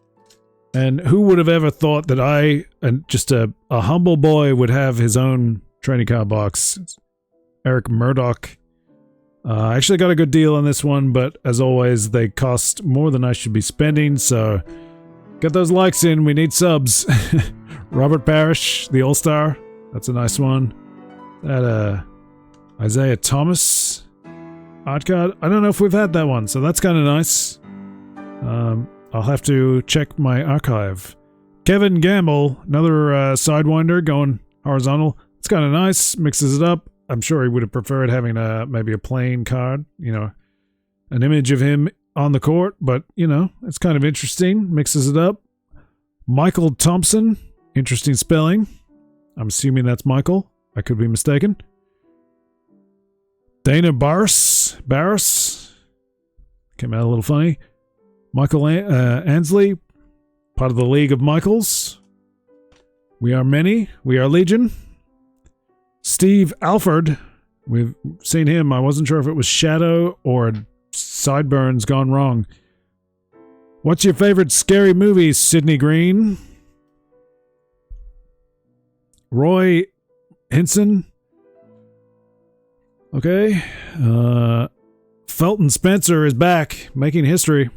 And who would have ever thought that I, just a humble boy, would have his own trading card box? It's Eric Murdoch. I actually got a good deal on this one, but as always, they cost more than I should be spending, so get those likes in. We need subs. Robert Parrish, the All-Star. That's a nice one. That, Isaiah Thomas art card. I don't know if we've had that one, so that's kind of nice. I'll have to check my archive. Kevin Gamble, another Sidewinder going horizontal. It's kind of nice. Mixes it up. I'm sure he would have preferred having maybe a plain card, you know, an image of him on the court, but, you know, it's kind of interesting. Mixes it up. Michael Thompson. Interesting spelling. I'm assuming that's Michael. I could be mistaken. Dana Barris. Came out a little funny. Michael Ansley. Part of the League of Michaels. We are many. We are Legion. Steve Alford. We've seen him. I wasn't sure if it was Shadow or Sideburns gone wrong. What's your favorite scary movie, Sidney Green? Roy Hinson. Okay. Felton Spencer is back, making history.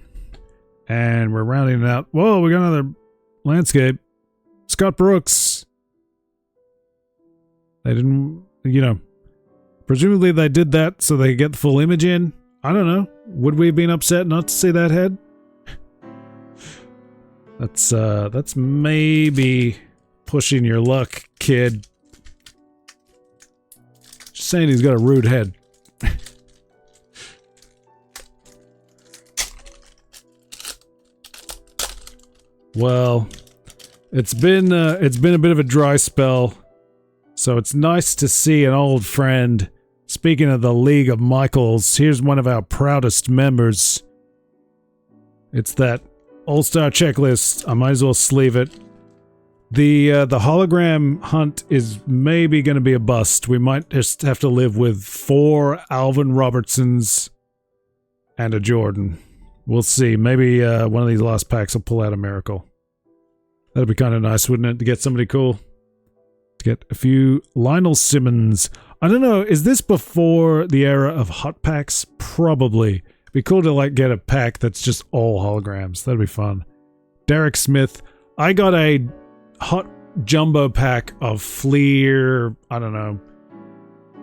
And we're rounding it out. Whoa, we got another landscape. Scott Brooks. They didn't, you know, presumably they did that so they could get the full image in. I don't know. Would we have been upset not to see that head? That's maybe pushing your luck, kid. Just saying he's got a rude head. Well, It's been a bit of a dry spell, so it's nice to see an old friend. Speaking of the League of Michaels, here's one of our proudest members. It's that All-Star checklist. I might as well sleeve it. The hologram hunt is maybe going to be a bust. We might just have to live with 4 Alvin Robertsons and a Jordan. We'll see. Maybe one of these last packs will pull out a miracle. That'd be kind of nice, wouldn't it, to get somebody cool? To get a few Lionel Simmons. I don't know, is this before the era of hot packs? Probably. It'd be cool to like get a pack that's just all holograms. That'd be fun. Derek Smith. I got a hot jumbo pack of Fleer, I don't know,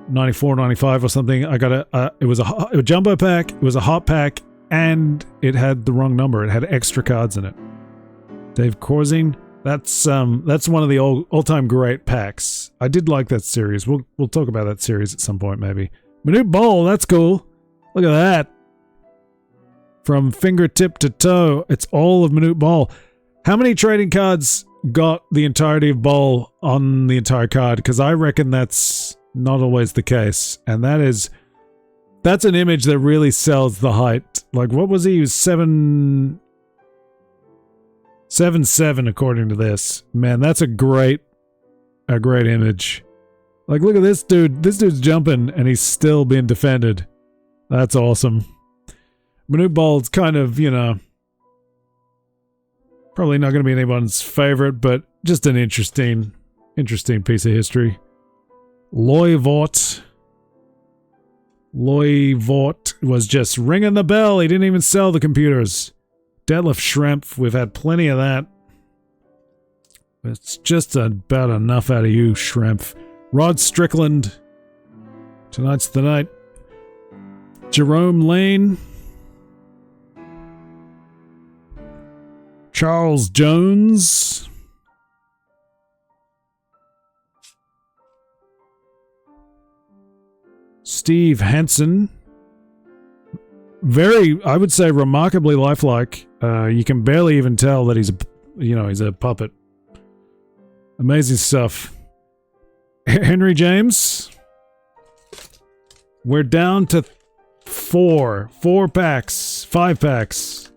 94, 95 or something. I got it was a jumbo pack, it was a hot pack, and it had the wrong number. It had extra cards in it. Dave Corzine. That's one of the all-time great packs. I did like that series. We'll talk about that series at some point, maybe. Manute Bol, that's cool. Look at that. From fingertip to toe, it's all of Manute Bol. How many trading cards got the entirety of Bol on the entire card? Because I reckon that's not always the case. And that's an image that really sells the height. Like, what was he was 7'7" according to this. Man, that's a great image. Like, look at this dude. This dude's jumping and he's still being defended. That's awesome. Manute Bol's kind of, you know, probably not going to be anyone's favorite, but just an interesting piece of history. Loy Vaught was just ringing the bell. He didn't even sell the computers. Detlef Schrempf, we've had plenty of that. It's just about enough out of you, Schrempf. Rod Strickland. Tonight's the night. Jerome Lane. Charles Jones. Steve Henson. Very, I would say, remarkably lifelike. You can barely even tell that he's a puppet. Amazing stuff. Henry James. We're down to 4 packs. 5 packs.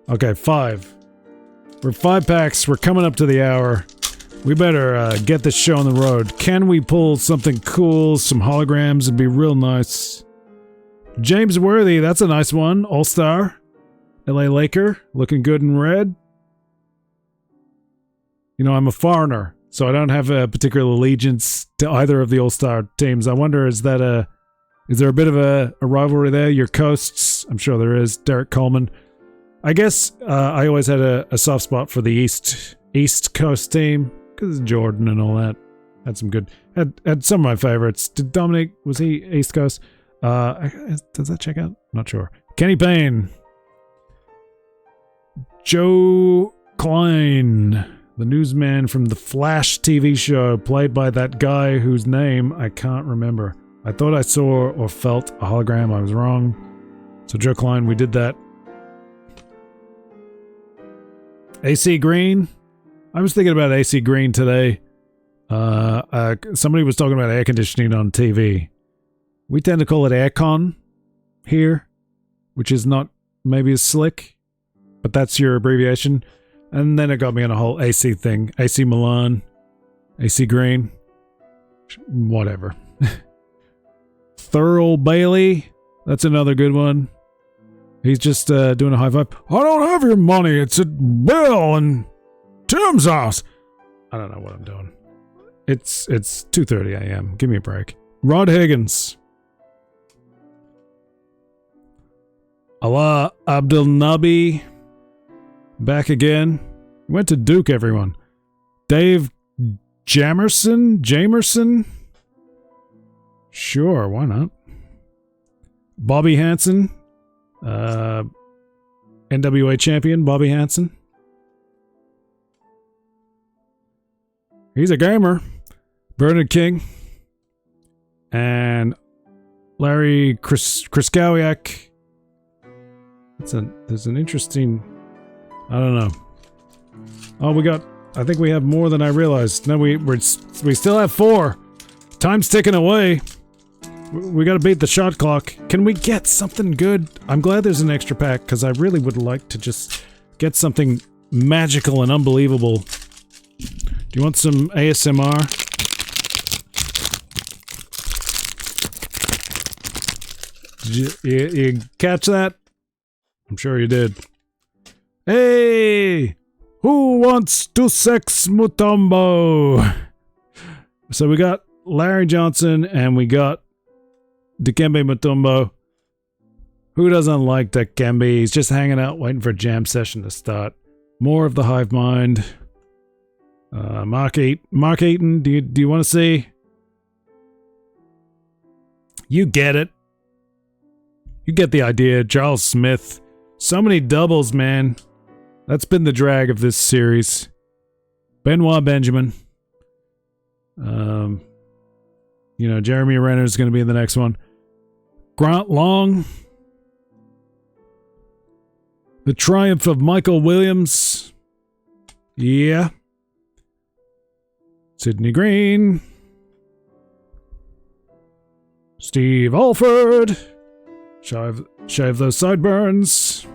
Okay, 5. We're 5 packs. We're coming up to the hour. We better get this show on the road. Can we pull something cool? Some holograms would be real nice. James Worthy, that's a nice one. All-Star. LA Laker, looking good in red. You know, I'm a foreigner, so I don't have a particular allegiance to either of the All-Star teams. I wonder, is there a bit of a rivalry there? Your coasts? I'm sure there is. Derek Coleman. I guess I always had a soft spot for the East Coast team, because Jordan and all that. Had some good... Had some of my favorites. Did Dominique... Was he East Coast? Does that check out? Not sure. Kenny Payne. Joe Klein. The newsman from the Flash TV show, played by that guy whose name I can't remember. I thought I saw or felt a hologram. I was wrong. So Joe Klein, we did that. AC Green. I was thinking about AC Green today. Somebody was talking about air conditioning on TV. We tend to call it aircon here, which is not maybe as slick, but that's your abbreviation. And then it got me on a whole AC thing. AC Milan, AC Green, whatever. Thurl Bailey, that's another good one. He's just doing a high five. I don't have your money. It's at Bill and Tim's house. I don't know what I'm doing. It's 2:30 a.m. Give me a break. Rod Higgins. Allah Abdel Nabi. Back again. Went to Duke, everyone. Dave Jamerson? Sure, why not? Bobby Hansen. NWA champion, Bobby Hansen. He's a gamer. Bernard King. And Larry Kraskowiak. There's an interesting... I don't know. Oh, we got I think we have more than I realized. No, we still have 4. Time's ticking away. We gotta beat the shot clock. Can we get something good? I'm glad there's an extra pack, because I really would like to just get something magical and unbelievable. Do you want some ASMR? Did you catch that? I'm sure you did. Hey! Who wants to sex Mutombo? So we got Larry Johnson and we got Dikembe Mutombo. Who doesn't like Dikembe? He's just hanging out waiting for a jam session to start. More of the hive mind. Mark Eaton, do you want to see? You get it. You get the idea. Charles Smith. So many doubles, man. That's been the drag of this series. Benoit Benjamin. You know, Jeremy Renner's going to be in the next one. Grant Long. The Triumph of Michael Williams. Yeah. Sidney Green. Steve Alford. Shave those sideburns.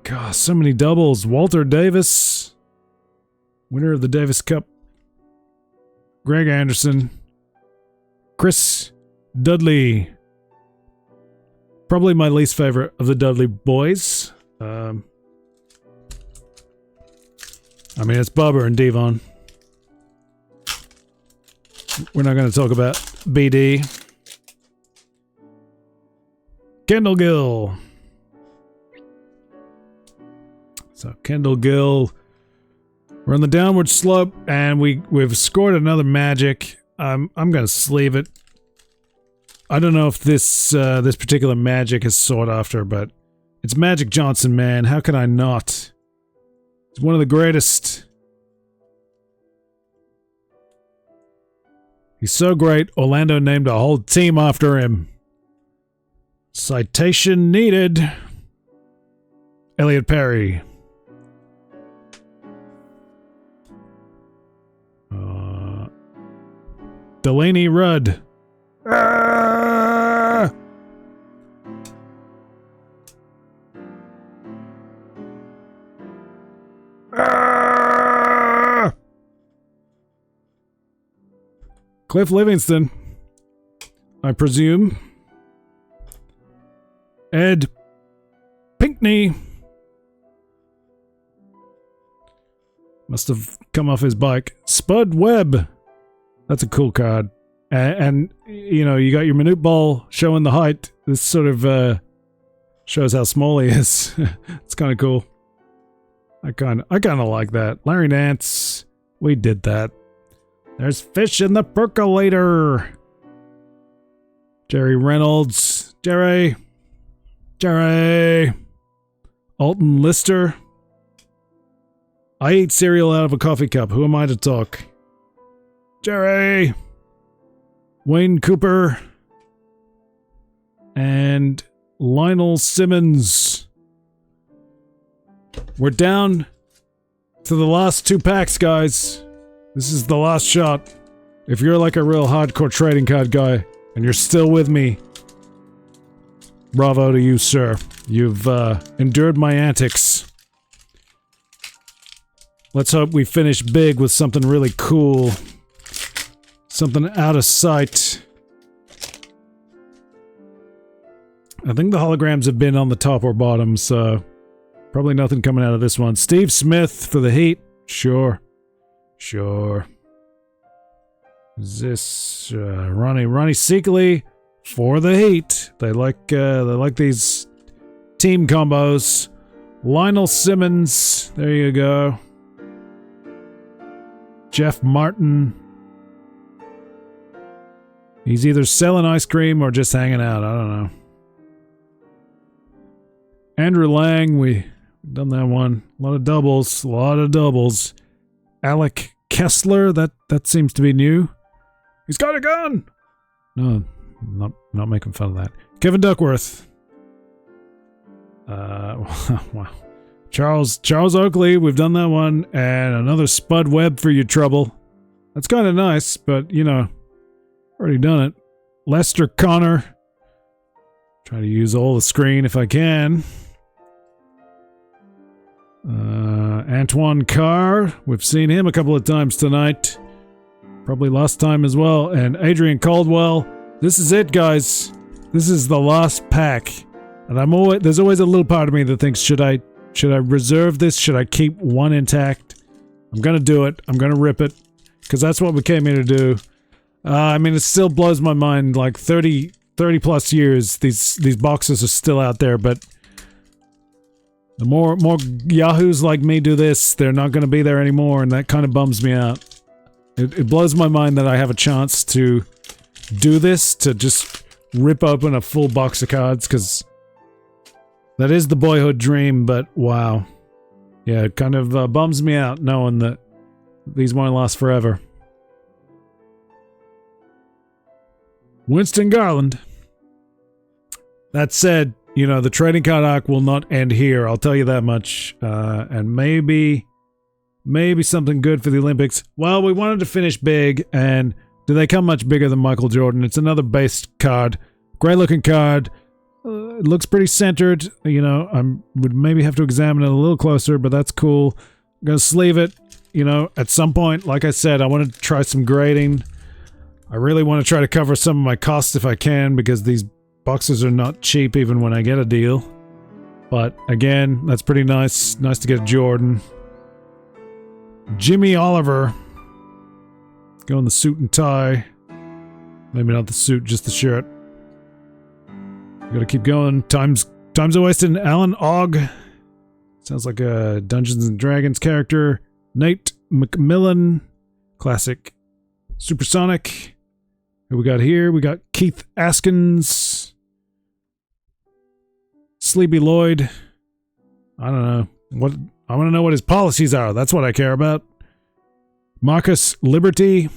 God, so many doubles. Walter Davis. Winner of the Davis Cup. Greg Anderson. Chris Dudley. Probably my least favorite of the Dudley boys. I mean, it's Bubba and Devon. We're not going to talk about BD. Kendall Gill. So Kendall Gill. We're on the downward slope, and we've scored another magic. I'm going to sleeve it. I don't know if this particular magic is sought after, but it's Magic Johnson, man. How can I not? He's one of the greatest. He's so great, Orlando named a whole team after him. Citation needed. Elliot Perry. Delaney Rudd. Ah! Ah! Cliff Livingston, I presume. Ed Pinkney. Must have come off his bike. Spud Webb. That's a cool card. And you know, you got your minute ball showing the height. This sort of shows how small he is. It's kind of cool. I kind of like that. Larry Nance. We did that. There's fish in the percolator. Jerry Reynolds. Jerry. Alton Lister. I eat cereal out of a coffee cup. Who am I to talk? Jerry. Wayne Cooper. And Lionel Simmons. We're down to the last 2 packs, guys. This is the last shot. If you're like a real hardcore trading card guy and you're still with me, bravo to you, sir. You've endured my antics. Let's hope we finish big with something really cool. Something out of sight. I think the holograms have been on the top or bottom, so probably nothing coming out of this one. Steve Smith for the Heat. Sure. Is this Ronnie Seekley for the Heat? They like these team combos. Lionel Simmons. There you go. Jeff Martin. He's either selling ice cream or just hanging out. I don't know. Andrew Lang, we've done that one. A lot of doubles. Alec Kessler, that seems to be new. He's got a gun! No, not making fun of that. Kevin Duckworth. Wow. Charles Oakley, we've done that one, and another Spud Webb for your trouble. That's kind of nice, but you know, already done it. Lester Connor. Try to use all the screen if I can. Antoine Carr, we've seen him a couple of times tonight. Probably last time as well. And Adrian Caldwell. This is it, guys. This is the last pack. And there's always a little part of me that thinks, should I reserve this? Should I keep one intact? I'm gonna do it. I'm gonna rip it. Because that's what we came here to do. I mean, it still blows my mind, like 30 plus years, these boxes are still out there, but the more yahoos like me do this, they're not going to be there anymore, and that kind of bums me out. It blows my mind that I have a chance to do this, to just rip open a full box of cards, because that is the boyhood dream, but wow. Yeah, it kind of bums me out knowing that these won't last forever. Winston Garland. That said, you know, the trading card arc will not end here, I'll tell you that much. And maybe something good for the Olympics. Well, we wanted to finish big, and do they come much bigger than Michael Jordan? It's another base card. Great looking card. It looks pretty centered. You know, I would maybe have to examine it a little closer, but that's cool. I'm going to sleeve it. You know, at some point, like I said, I want to try some grading. I really want to try to cover some of my costs if I can, because these boxes are not cheap even when I get a deal. But again, that's pretty nice. Nice to get Jordan. Jimmy Oliver. Go in the suit and tie. Maybe not the suit, just the shirt. Gotta keep going. Time's a wasted. Alan Ogg. Sounds like a Dungeons and Dragons character. Nate McMillan. Classic. Supersonic. Who we got here? We got Keith Askins. Sleepy Lloyd. I don't know. I want to know what his policies are. That's what I care about. Marcus Liberty.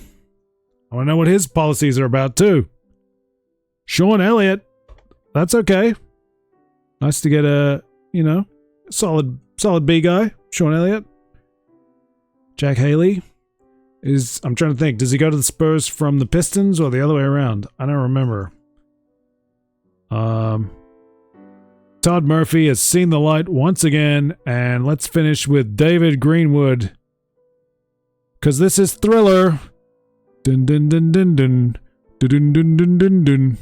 I want to know what his policies are about too. Shawn Elliott. That's okay. Nice to get a, you know, solid B guy. Shawn Elliott. Jack Haley. I'm trying to think. Does he go to the Spurs from the Pistons or the other way around? I don't remember. Todd Murphy has seen the light once again, and let's finish with David Greenwood. Because this is Thriller. Dun dun dun dun dun. Dun dun dun dun dun.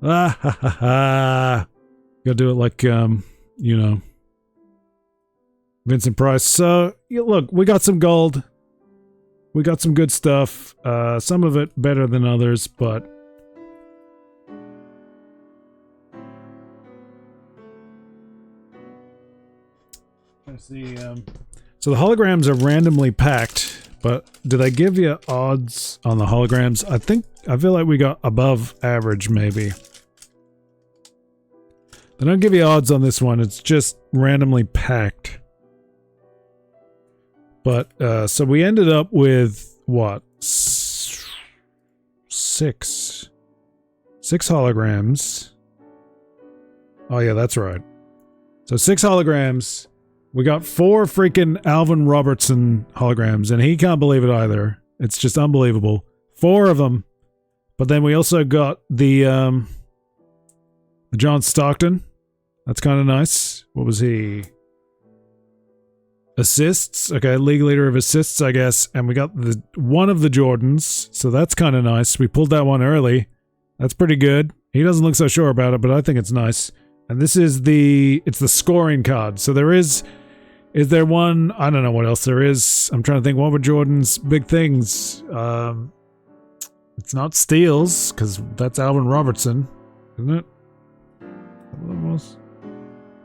Ah ha ha ha. Gotta do it like, you know, Vincent Price. So, look, we got some gold. We got some good stuff. Some of it better than others, but let's see. So the holograms are randomly packed, but do they give you odds on the holograms? I feel like we got above average, maybe. They don't give you odds on this one. It's just randomly packed. But, so we ended up with, what? Six holograms. Oh, yeah, that's right. So 6 holograms. We got 4 freaking Alvin Robertson holograms, and he can't believe it either. It's just unbelievable. 4 of them. But then we also got the John Stockton. That's kind of nice. What was he? Assists. Okay, league leader of assists, I guess. And we got one of the Jordans, so that's kind of nice. We pulled that one early. That's pretty good. He doesn't look so sure about it, but I think it's nice. And this is it's the scoring card. So is there one? I don't know what else there is. I'm trying to think, what were Jordan's big things? It's not steals, because that's Alvin Robertson, isn't it? What it was?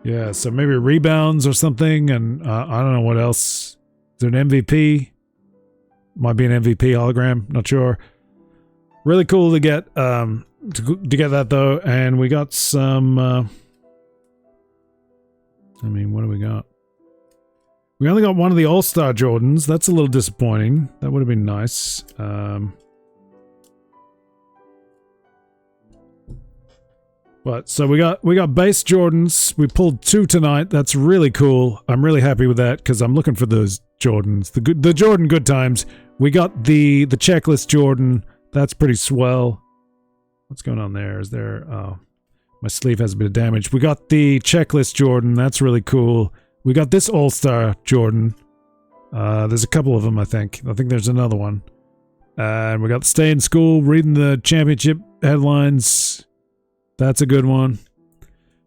Yeah, so maybe rebounds or something, and I don't know what else. Is there an MVP? Might be an MVP hologram, not sure. Really cool to get that though, and we got some. I mean, what do we got? We only got one of the All-Star Jordans. That's a little disappointing. That would have been nice. But so we got base Jordans. We pulled 2 tonight. That's really cool. I'm really happy with that because I'm looking for those Jordans. The Jordan good times. We got the checklist Jordan. That's pretty swell. What's going on there? Is there my sleeve has a bit of damage. We got the checklist Jordan. That's really cool. We got this All-Star Jordan. There's a couple of them, I think. I think there's another one. And we got the stay in school, reading the championship headlines. That's a good one.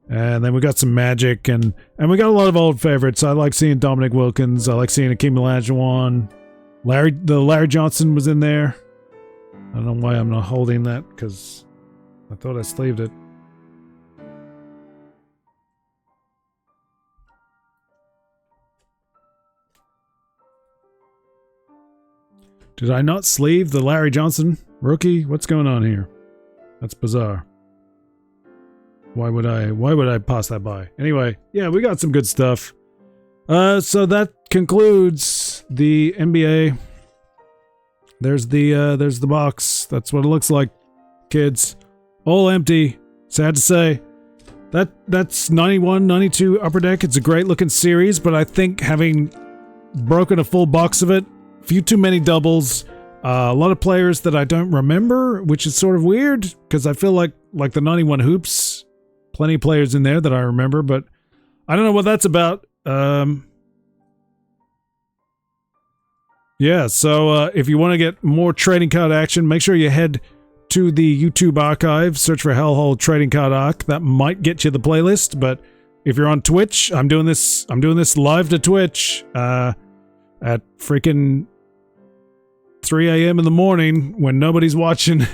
And then we got some Magic, and we got a lot of old favorites. I like seeing Dominique Wilkins. I like seeing Akeem Olajuwon. Larry Johnson was in there. I don't know why I'm not holding that, because I thought I sleeved it. Did I not sleeve the Larry Johnson rookie? What's going on here? That's bizarre. Why would I pass that by? Anyway, yeah, we got some good stuff. So that concludes the NBA. There's the box. That's what it looks like, kids. All empty. Sad to say. That's 91, 92 Upper Deck. It's a great looking series, but I think having broken a full box of it, a few too many doubles, a lot of players that I don't remember, which is sort of weird because I feel like the 91 hoops, plenty of players in there that I remember, but I don't know what that's about. Yeah, so if you want to get more trading card action, make sure you head to the YouTube archive, search for Hellhole Trading Card Arc. That might get you the playlist, but if you're on Twitch, I'm doing this live to Twitch at freaking 3 a.m. in the morning when nobody's watching.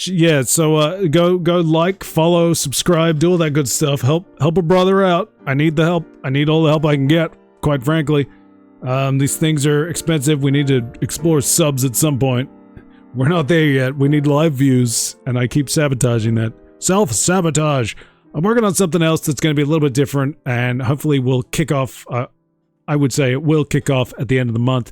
Yeah, so go like, follow, subscribe, do all that good stuff. Help a brother out. I need the help. I need all the help I can get, quite frankly. These things are expensive. We need to explore subs at some point. We're not there yet. We need live views, and I keep sabotaging that. Self-sabotage. I'm working on something else that's going to be a little bit different, and hopefully we'll kick off, I would say it will kick off at the end of the month.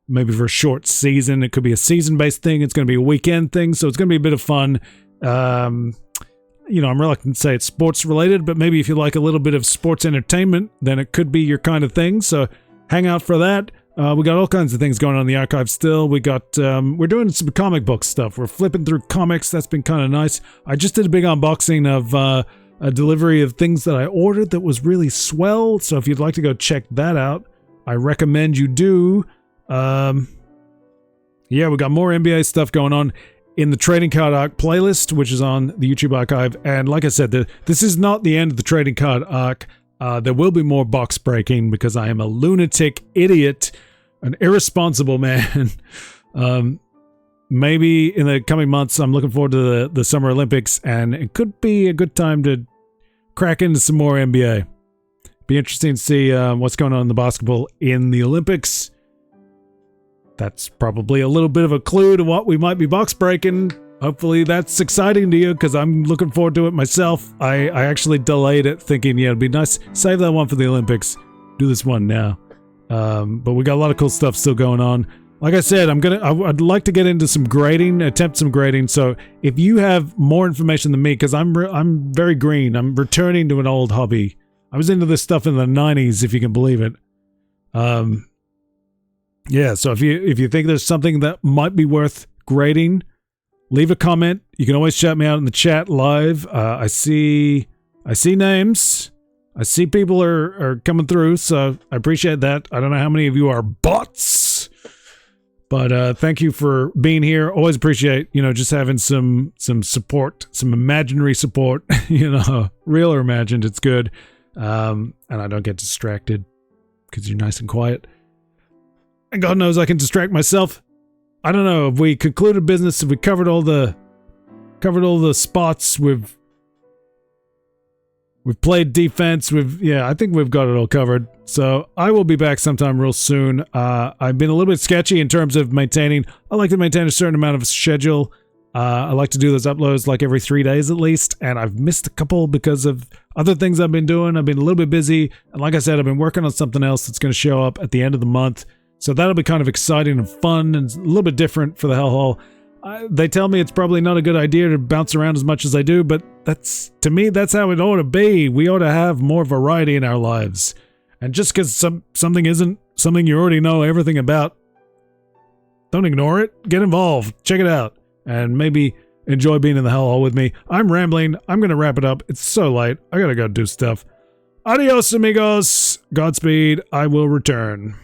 Maybe for a short season. It could be a season-based thing. It's going to be a weekend thing, so it's going to be a bit of fun. You know, I'm reluctant to say it's sports-related, but maybe if you like a little bit of sports entertainment, then it could be your kind of thing, so hang out for that. We got all kinds of things going on in the archive still. We got, we're doing some comic book stuff. We're flipping through comics. That's been kind of nice. I just did a big unboxing of a delivery of things that I ordered that was really swell, so if you'd like to go check that out, I recommend you do. Yeah, we got more NBA stuff going on in the Trading Card Arc playlist, which is on the YouTube archive. And like I said, this is not the end of the Trading Card Arc. There will be more box breaking because I am a lunatic idiot, an irresponsible man. Maybe in the coming months, I'm looking forward to the Summer Olympics, and it could be a good time to crack into some more NBA. Be interesting to see what's going on in the basketball in the Olympics. That's probably a little bit of a clue to what we might be box breaking. Hopefully that's exciting to you because I'm looking forward to it myself. I actually delayed it thinking, yeah, it'd be nice. Save that one for the Olympics. Do this one now. But we got a lot of cool stuff still going on. Like I said, I'd like to get into some grading, attempt some grading. So if you have more information than me, because I'm very green. I'm returning to an old hobby. I was into this stuff in the 90s, if you can believe it. Yeah, so if you think there's something that might be worth grading, leave a comment. You can always shout me out in the chat live. I see names. I see people are coming through, so I appreciate that. I don't know how many of you are bots, but thank you for being here. Always appreciate, just having some support, some imaginary support, real or imagined. It's good. And I don't get distracted because you're nice and quiet. And God knows I can distract myself. I don't know. Have we concluded business? Have we covered all the spots? We've played defense. I think we've got it all covered. So I will be back sometime real soon. I've been a little bit sketchy in terms of maintaining. I like to maintain a certain amount of schedule. I like to do those uploads like every 3 days at least, and I've missed a couple because of other things I've been doing. I've been a little bit busy, and like I said, I've been working on something else that's going to show up at the end of the month. So that'll be kind of exciting and fun and a little bit different for the Hellhole. They tell me it's probably not a good idea to bounce around as much as I do, but to me, that's how it ought to be. We ought to have more variety in our lives. And just because something isn't something you already know everything about, don't ignore it. Get involved. Check it out. And maybe enjoy being in the hellhole with me. I'm rambling. I'm going to wrap it up. It's so late. I got to go do stuff. Adios, amigos. Godspeed. I will return.